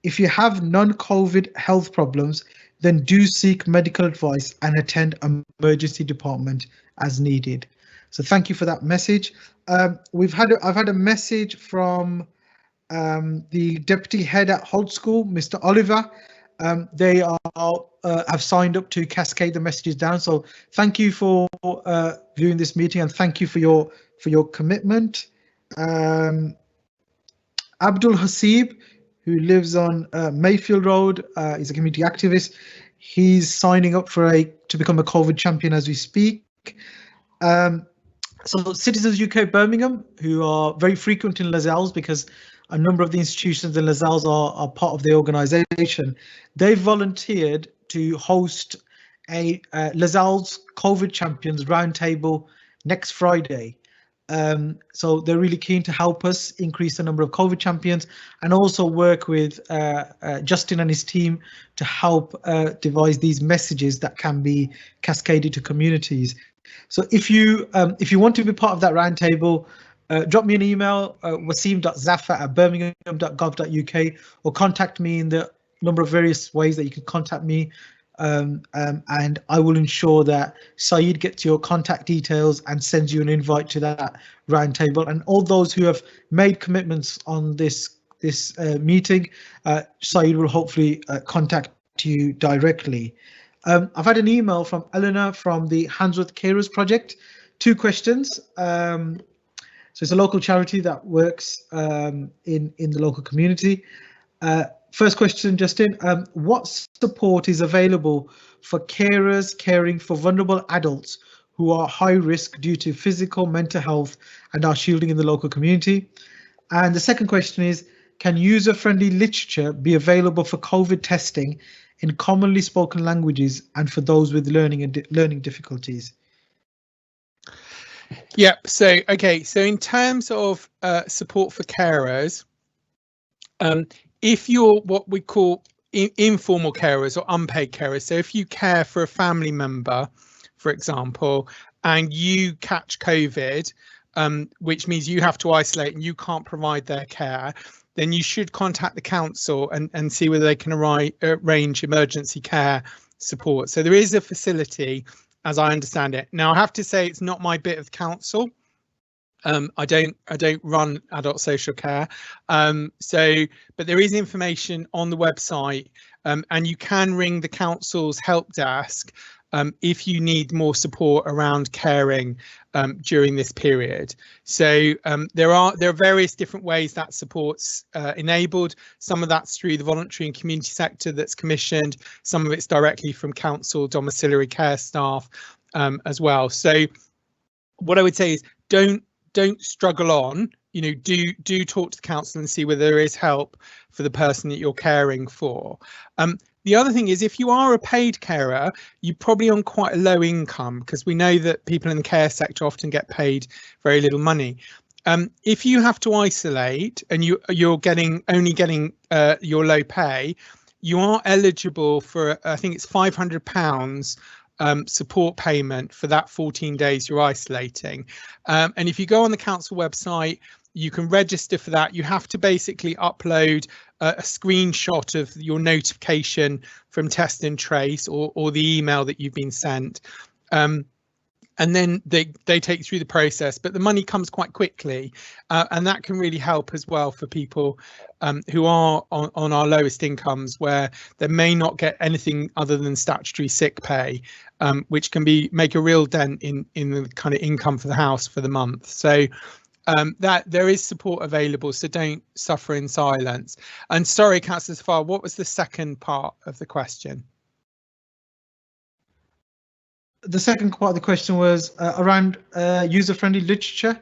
If you have non-COVID health problems, then do seek medical advice and attend emergency department as needed. So thank you for that message. I've had a message from the deputy head at Holt School, Mr. Oliver. They have signed up to cascade the messages down. So thank you for viewing this meeting and thank you for your commitment. Abdul Hasib, who lives on Mayfield Road, is a community activist. He's signing up to become a COVID champion as we speak. So Citizens UK Birmingham, who are very frequent in Lozells because a number of the institutions in Lozells are part of the organisation, they've volunteered to host a Lozells COVID Champions Roundtable next Friday. So they're really keen to help us increase the number of COVID champions and also work with Justin and his team to help devise these messages that can be cascaded to communities. So if you want to be part of that roundtable, drop me an email, wasim.zaffa@birmingham.gov.uk, or contact me in the number of various ways that you can contact me. And I will ensure that Saeed gets your contact details and sends you an invite to that roundtable. And all those who have made commitments on this meeting, Saeed will hopefully contact you directly. I've had an email from Eleanor from the Handsworth Carers Project. 2 questions. So it's a local charity that works in the local community. First question, Justin, what support is available for carers caring for vulnerable adults who are high risk due to physical, mental health and are shielding in the local community? And the second question is, can user-friendly literature be available for COVID testing in commonly spoken languages and for those with learning difficulties? Yeah, so in terms of support for carers, if you're what we call informal carers or unpaid carers, so if you care for a family member, for example, and you catch COVID, which means you have to isolate and you can't provide their care, then you should contact the council and see whether they can arrange emergency care support. So there is a facility, as I understand it. Now, I have to say it's not my bit of council. I don't run adult social care, but there is information on the website, and you can ring the council's help desk if you need more support around caring during this period. So there are various different ways that support's enabled. Some of that's through the voluntary and community sector that's commissioned. Some of it's directly from council domiciliary care staff as well. So what I would say is don't struggle on. You know, do talk to the council and see whether there is help for the person that you're caring for. The other thing is, if you are a paid carer, you're probably on quite a low income, because we know that people in the care sector often get paid very little money. If you have to isolate and you're only getting your low pay, you are eligible for, I think it's £500 support payment for that 14 days you're isolating. And if you go on the council website, you can register for that. You have to basically upload a screenshot of your notification from Test and Trace or the email that you've been sent. And then they take you through the process, but the money comes quite quickly, and that can really help as well for people who are on our lowest incomes, where they may not get anything other than statutory sick pay, which can make a real dent in the kind of income for the house for the month. So that there is support available, so don't suffer in silence. And sorry, Councillor Safar, what was the second part of the question? The second part of the question was around user-friendly literature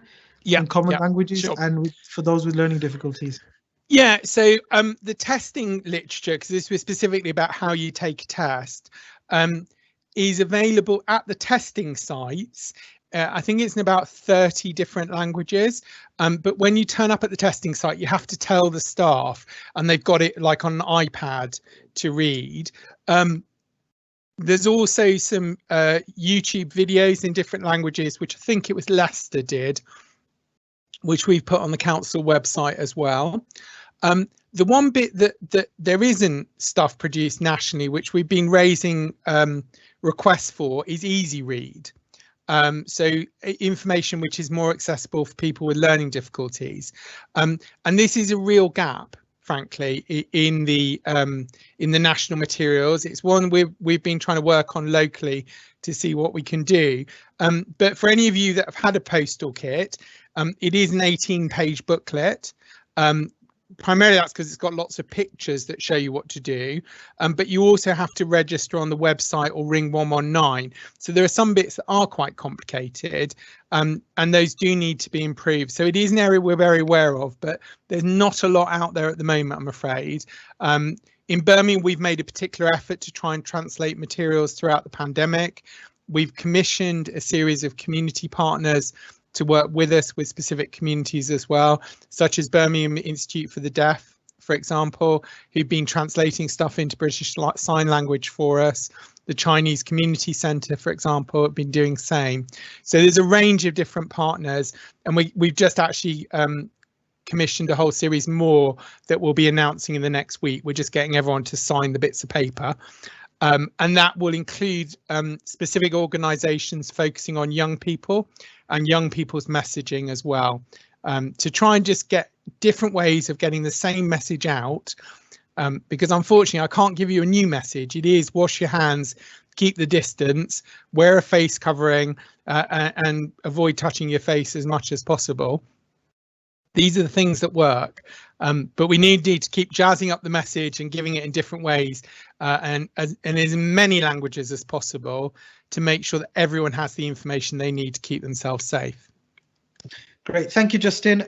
in common languages, sure, and for those with learning difficulties. Yeah, so the testing literature, because this was specifically about how you take a test, is available at the testing sites. I think it's in about 30 different languages, but when you turn up at the testing site, you have to tell the staff, and they've got it like on an iPad to read. There's also some YouTube videos in different languages, which I think it was Leicester did, which we've put on the council website as well. The one bit that there isn't stuff produced nationally, which we've been raising requests for, is Easy Read. So information which is more accessible for people with learning difficulties. And this is a real gap, frankly, in the national materials. It's one we've been trying to work on locally to see what we can do. But for any of you that have had a postal kit, it is an 18-page booklet. Primarily that's because it's got lots of pictures that show you what to do, but you also have to register on the website or ring 119. So there are some bits that are quite complicated, and those do need to be improved. So it is an area we're very aware of, but there's not a lot out there at the moment, I'm afraid. In Birmingham, we've made a particular effort to try and translate materials throughout the pandemic. We've commissioned a series of community partners to work with us with specific communities as well, such as Birmingham Institute for the Deaf, for example, who've been translating stuff into British Sign Language for us. The Chinese Community Centre, for example, have been doing the same. So there's a range of different partners, and we've just actually commissioned a whole series more that we'll be announcing in the next week. We're just getting everyone to sign the bits of paper. And that will include specific organisations focusing on young people and young people's messaging as well, to try and just get different ways of getting the same message out, because unfortunately I can't give you a new message. It is wash your hands, keep the distance, wear a face covering, and avoid touching your face as much as possible. These are the things that work, but we need to keep jazzing up the message and giving it in different ways, and in as many languages as possible, to make sure that everyone has the information they need to keep themselves safe. Great, thank you, Justin.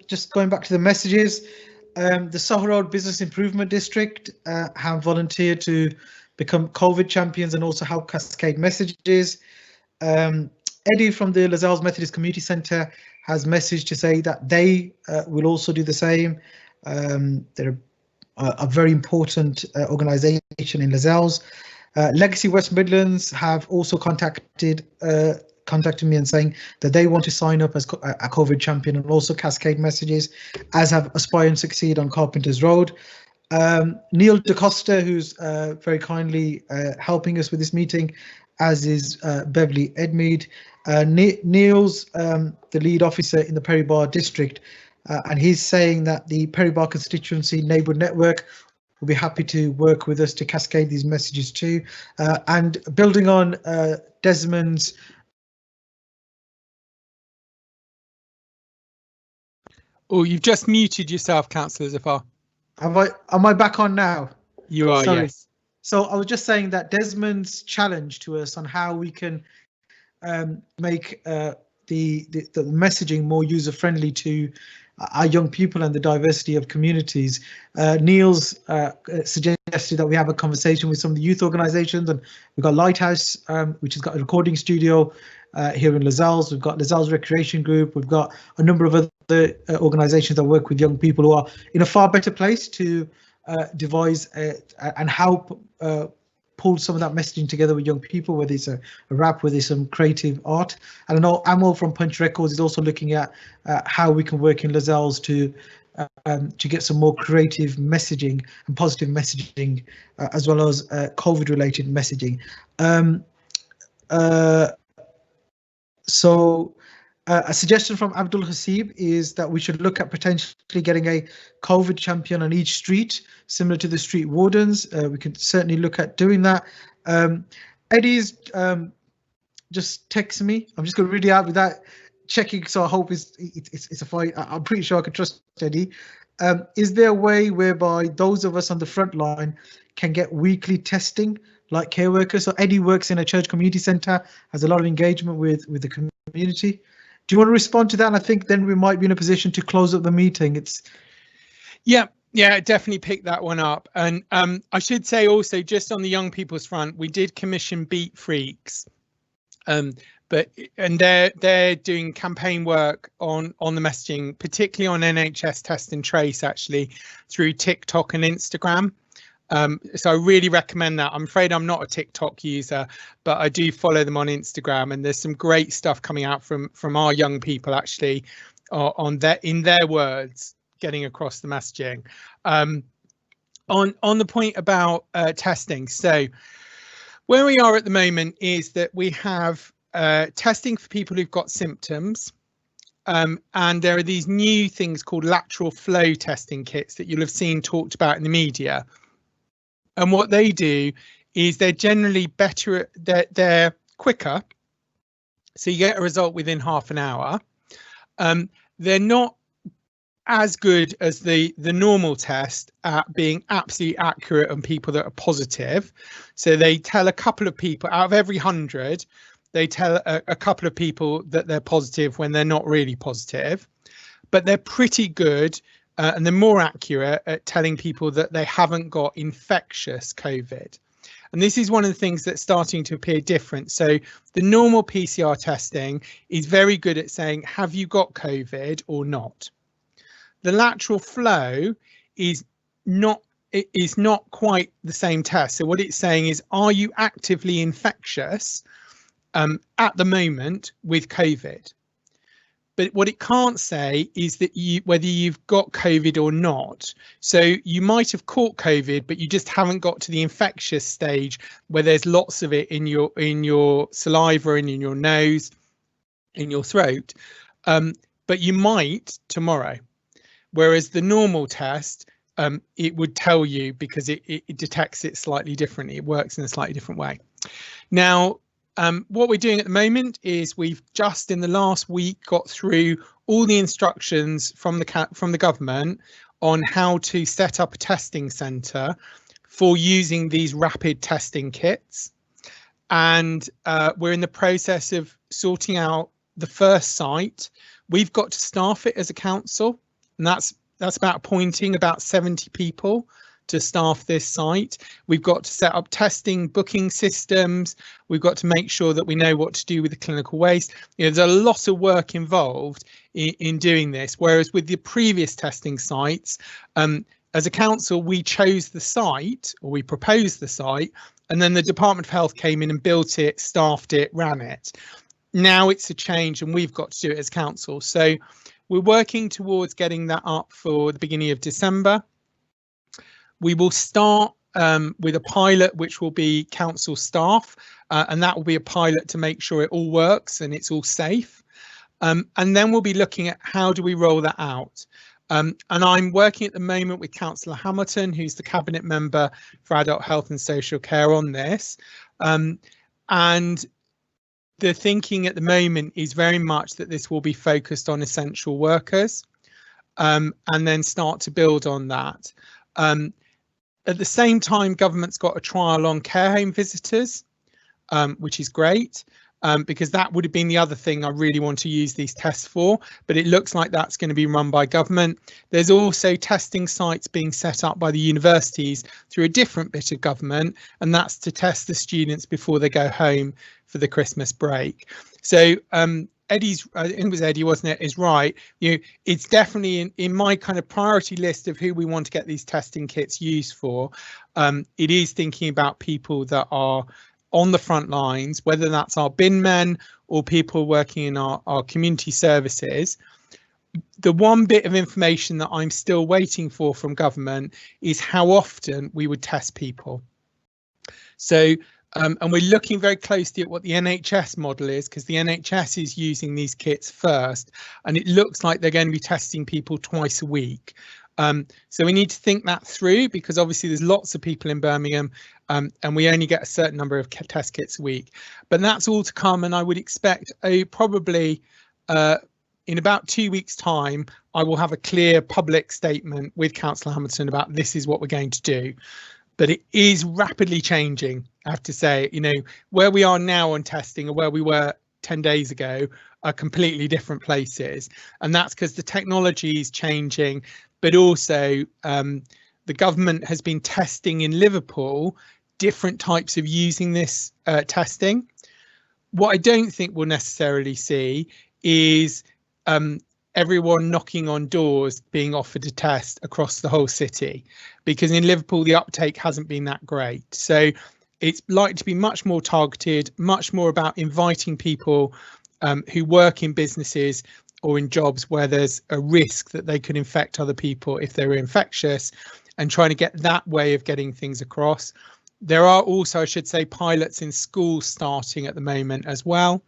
Just going back to the messages, the Soho Road Business Improvement District have volunteered to become COVID champions and also help cascade messages. Eddie from the Lozells Methodist Community Centre has messaged to say that they will also do the same. They're a very important organisation in Lozells. Legacy West Midlands have also contacted me and saying that they want to sign up as a COVID champion and also cascade messages, as have Aspire and Succeed on Carpenters Road. Neil DaCosta, who's very kindly helping us with this meeting, as is Beverly Edmead. Neil's the lead officer in the Perry Barr district, and he's saying that the Perry Barr constituency neighbourhood network will be happy to work with us to cascade these messages too. And building on Desmond's. Oh, you've just muted yourself, Councillor Zafar. Am I back on now? You are, sorry. Yes. So I was just saying that Desmond's challenge to us on how we can make the messaging more user-friendly to our young people and the diversity of communities. Neil's suggested that we have a conversation with some of the youth organisations, and we've got Lighthouse, which has got a recording studio here in Lozells. We've got Lozells Recreation Group. We've got a number of other organisations that work with young people who are in a far better place to devise and help pull some of that messaging together with young people, whether it's a rap, whether it's some creative art. And I know Amol from Punch Records is also looking at how we can work in Lozells to get some more creative messaging and positive messaging, as well as COVID-related messaging. So a suggestion from Abdul Hasib is that we should look at potentially getting a COVID champion on each street, similar to the street wardens. We could certainly look at doing that. Eddie's just texted me. I'm just going to read it out without checking, so I hope it's a fight. I'm pretty sure I can trust Eddie. Is there a way whereby those of us on the front line can get weekly testing like care workers? So Eddie works in a church community centre, has a lot of engagement with the community. Do you want to respond to that? And I think then we might be in a position to close up the meeting. Yeah, definitely pick that one up. And I should say also, just on the young people's front, we did commission Beat Freaks, and they're doing campaign work on the messaging, particularly on NHS Test and Trace, actually through TikTok and Instagram. So I really recommend that. I'm afraid I'm not a TikTok user, but I do follow them on Instagram, and there's some great stuff coming out from our young people actually in their words, getting across the messaging. On the point about testing, so where we are at the moment is that we have testing for people who've got symptoms, and there are these new things called lateral flow testing kits that you'll have seen talked about in the media. And what they do is they're generally better, they're quicker, so you get a result within half an hour. They're not as good as the normal test at being absolutely accurate on people that are positive. So they tell a couple of people out of every 100, they tell a couple of people that they're positive when they're not really positive, but they're pretty good. And they're more accurate at telling people that they haven't got infectious COVID. And this is one of the things that's starting to appear different. So the normal PCR testing is very good at saying, have you got COVID or not? The lateral flow is not quite the same test. So what it's saying is, are you actively infectious at the moment with COVID? But what it can't say is that whether you've got COVID or not. So you might have caught COVID, but you just haven't got to the infectious stage where there's lots of it in your saliva and in your nose, in your throat. But you might tomorrow. Whereas the normal test, it would tell you because it detects it slightly differently. It works in a slightly different way. Now, what we're doing at the moment is we've just in the last week got through all the instructions from the government on how to set up a testing centre for using these rapid testing kits, and we're in the process of sorting out the first site. We've got to staff it as a council, and that's about appointing about 70 people to staff this site. We've got to set up testing booking systems. We've got to make sure that we know what to do with the clinical waste. There's a lot of work involved in doing this, whereas with the previous testing sites, as a council, we chose the site, or we proposed the site, and then the Department of Health came in and built it, staffed it, ran it. Now it's a change and we've got to do it as council. So we're working towards getting that up for the beginning of December. We will start with a pilot, which will be council staff, and that will be a pilot to make sure it all works and it's all safe. And then we'll be looking at how do we roll that out. And I'm working at the moment with Councillor Hamilton, who's the Cabinet Member for Adult Health and Social Care on this. And the thinking at the moment is very much that this will be focused on essential workers, and then start to build on that. At the same time, government's got a trial on care home visitors, which is great. Because that would have been the other thing I really want to use these tests for, but it looks like that's going to be run by government. There's also testing sites being set up by the universities through a different bit of government, and that's to test the students before they go home for the Christmas break. So Eddie's, I think it was Eddie, wasn't it, is right. It's definitely in my kind of priority list of who we want to get these testing kits used for. It is thinking about people that are on the front lines, whether that's our bin men or people working in our community services. The one bit of information that I'm still waiting for from government is how often we would test people. So, and we're looking very closely at what the NHS model is, because the NHS is using these kits first, and it looks like they're going to be testing people twice a week. So we need to think that through, because obviously there's lots of people in Birmingham, and we only get a certain number of test kits a week. But that's all to come, and I would expect probably in about 2 weeks' time, I will have a clear public statement with Councillor Hamilton about this is what we're going to do. But it is rapidly changing, I have to say. Where we are now on testing and where we were 10 days ago are completely different places, and that's because the technology is changing. But also the government has been testing in Liverpool different types of using this testing. What I don't think we'll necessarily see is everyone knocking on doors being offered a test across the whole city, because in Liverpool the uptake hasn't been that great. So it's likely to be much more targeted, much more about inviting people who work in businesses or in jobs where there's a risk that they could infect other people if they were infectious, and trying to get that way of getting things across. There are also, I should say, pilots in schools starting at the moment as well.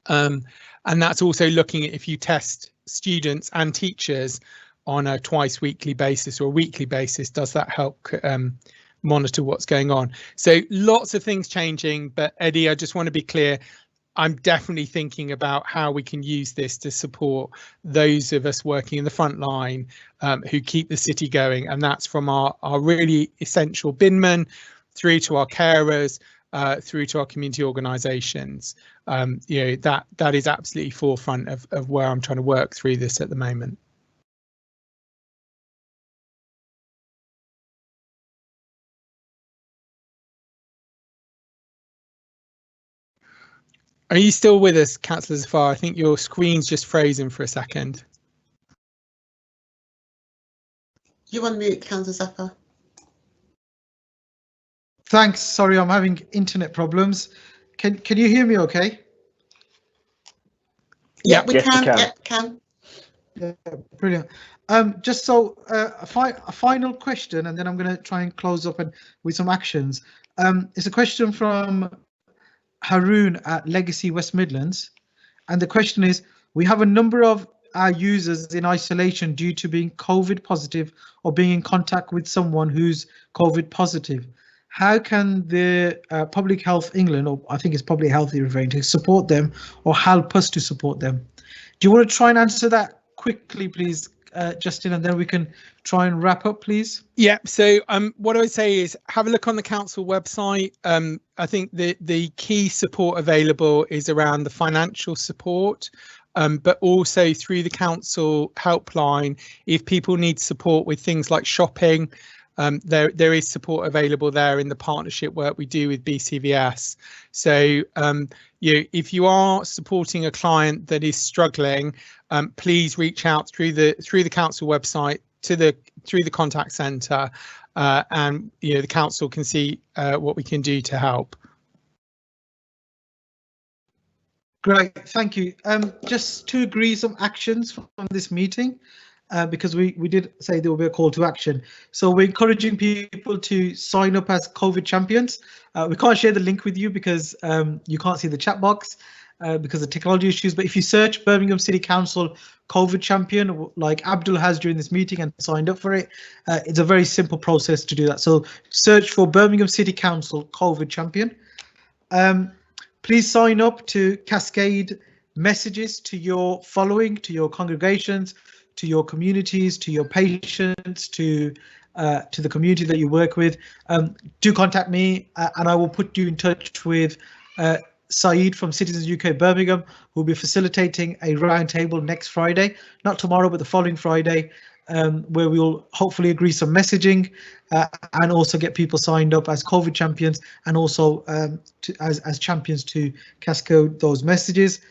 And that's also looking at if you test students and teachers on a twice weekly basis or a weekly basis, does that help monitor what's going on? So lots of things changing, but Eddie, I just want to be clear, I'm definitely thinking about how we can use this to support those of us working in the front line who keep the city going, and that's from our really essential binmen through to our carers, through to our community organisations. That is absolutely forefront of where I'm trying to work through this at the moment. Are you still with us, Councillor Zafar? I think your screen's just frozen for a second. You're on mute, Councillor Zafar. Thanks. Sorry, I'm having internet problems. Can you hear me okay? Yeah, we yes, can. we can. Yeah, can. Yeah, brilliant. Just so a final question, and then I'm going to try and close up with some actions. It's a question from Haroon at Legacy West Midlands, and the question is: we have a number of our users in isolation due to being COVID positive or being in contact with someone who's COVID positive. How can the Public Health England, or I think it's Public Health you're referring to, support them or help us to support them? Do you want to try and answer that quickly, please, Justin, and then we can try and wrap up, please? Yeah, so what I would say is have a look on the council website. I think the key support available is around the financial support, but also through the council helpline. If people need support with things like shopping, there is support available there in the partnership work we do with BCVS. So if you are supporting a client that is struggling, please reach out through the council website through the contact centre, and the council can see what we can do to help. Great, thank you. Just to agree some actions from this meeting. because we did say there will be a call to action. So we're encouraging people to sign up as COVID champions. We can't share the link with you because you can't see the chat box because of technology issues. But if you search Birmingham City Council COVID champion, like Abdul has during this meeting and signed up for it, it's a very simple process to do that. So search for Birmingham City Council COVID champion. Please sign up to cascade messages to your following, to your congregations, to your communities, to your patients, to the community that you work with. Do contact me and I will put you in touch with Saeed from Citizens UK Birmingham, who will be facilitating a roundtable next Friday, not tomorrow, but the following Friday, where we will hopefully agree some messaging and also get people signed up as COVID champions and also as champions to cascade those messages.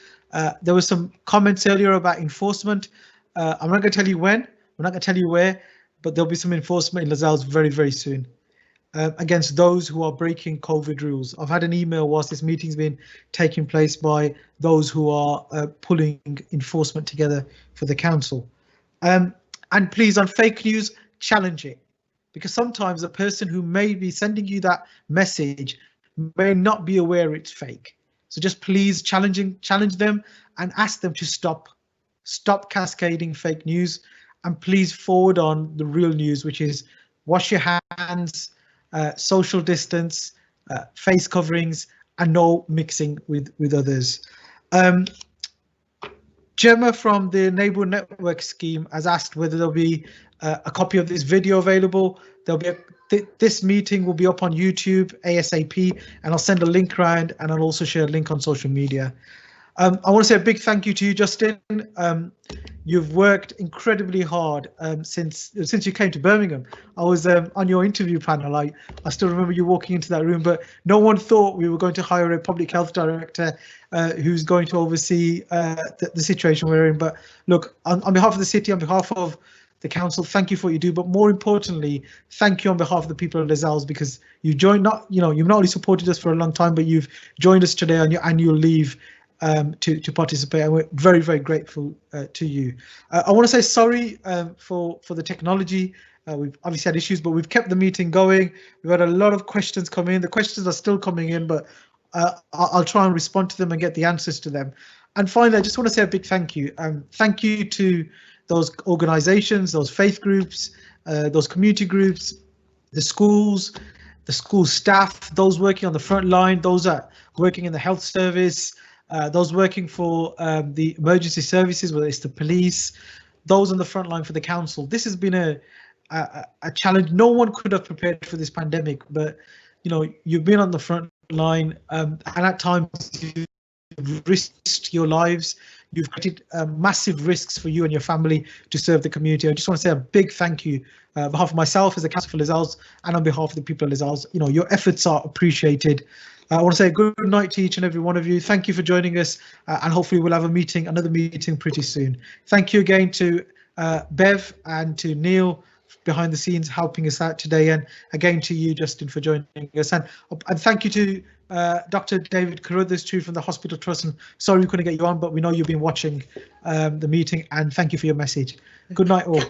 There were some comments earlier about enforcement. I'm not going to tell you when, we're not going to tell you where, but there'll be some enforcement in Lozells very, very soon against those who are breaking COVID rules. I've had an email whilst this meeting's been taking place by those who are pulling enforcement together for the council. And please, on fake news, challenge it, because sometimes the person who may be sending you that message may not be aware it's fake. So just please challenge them and ask them to stop cascading fake news, and please forward on the real news, which is wash your hands, social distance, face coverings, and no mixing with others. Gemma from the Neighbourhood Network scheme has asked whether there'll be a copy of this video available. There'll be this meeting will be up on YouTube ASAP, and I'll send a link around, and I'll also share a link on social media. I want to say a big thank you to you, Justin. You've worked incredibly hard since you came to Birmingham. I was on your interview panel. I still remember you walking into that room, but no one thought we were going to hire a public health director who's going to oversee the situation we're in. But look, on behalf of the city, on behalf of the council, thank you for what you do. But more importantly, thank you on behalf of the people of Lozells, because you joined. You've not only supported us for a long time, but you've joined us today on your annual leave to participate, and we're very, very grateful to you. I want to say sorry for the technology. We've obviously had issues, but we've kept the meeting going. We've had a lot of questions come in. The questions are still coming in, but I'll try and respond to them and get the answers to them. And finally, I just want to say a big thank you. Thank you to those organizations, those faith groups, those community groups, the school staff, those working on the front line, those that are working in the health service, those working for the emergency services, whether it's the police, those on the front line for the council. This has been a challenge. No one could have prepared for this pandemic, but you've been on the front line, and at times you've risked your lives. You've created massive risks for you and your family to serve the community. I just want to say a big thank you on behalf of myself as the council for Lozells and on behalf of the people of Lozells. Your efforts are appreciated. I want to say good night to each and every one of you. Thank you for joining us, and hopefully we'll have another meeting pretty soon. Thank you again to Bev and to Neil behind the scenes helping us out today, and again to you, Justin, for joining us. And thank you to Dr. David Carruthers too from the Hospital Trust. And sorry we couldn't get you on, but we know you've been watching the meeting, and thank you for your message. Good night all.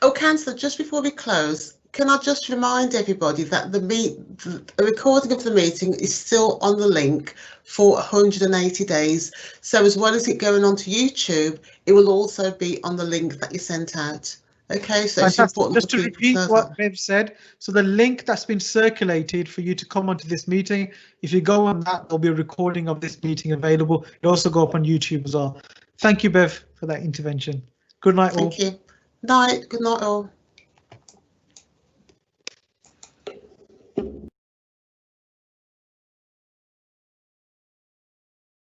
Oh, Councillor, just before we close, can I just remind everybody that the recording of the meeting is still on the link for 180 days. So as well as it going onto YouTube, it will also be on the link that you sent out. Okay, so it's important. Just to repeat what Bev said, so the link that's been circulated for you to come onto this meeting, if you go on that, there'll be a recording of this meeting available. It'll also go up on YouTube as well. Thank you, Bev, for that intervention. Good night all. Thank you. Night. Good night all.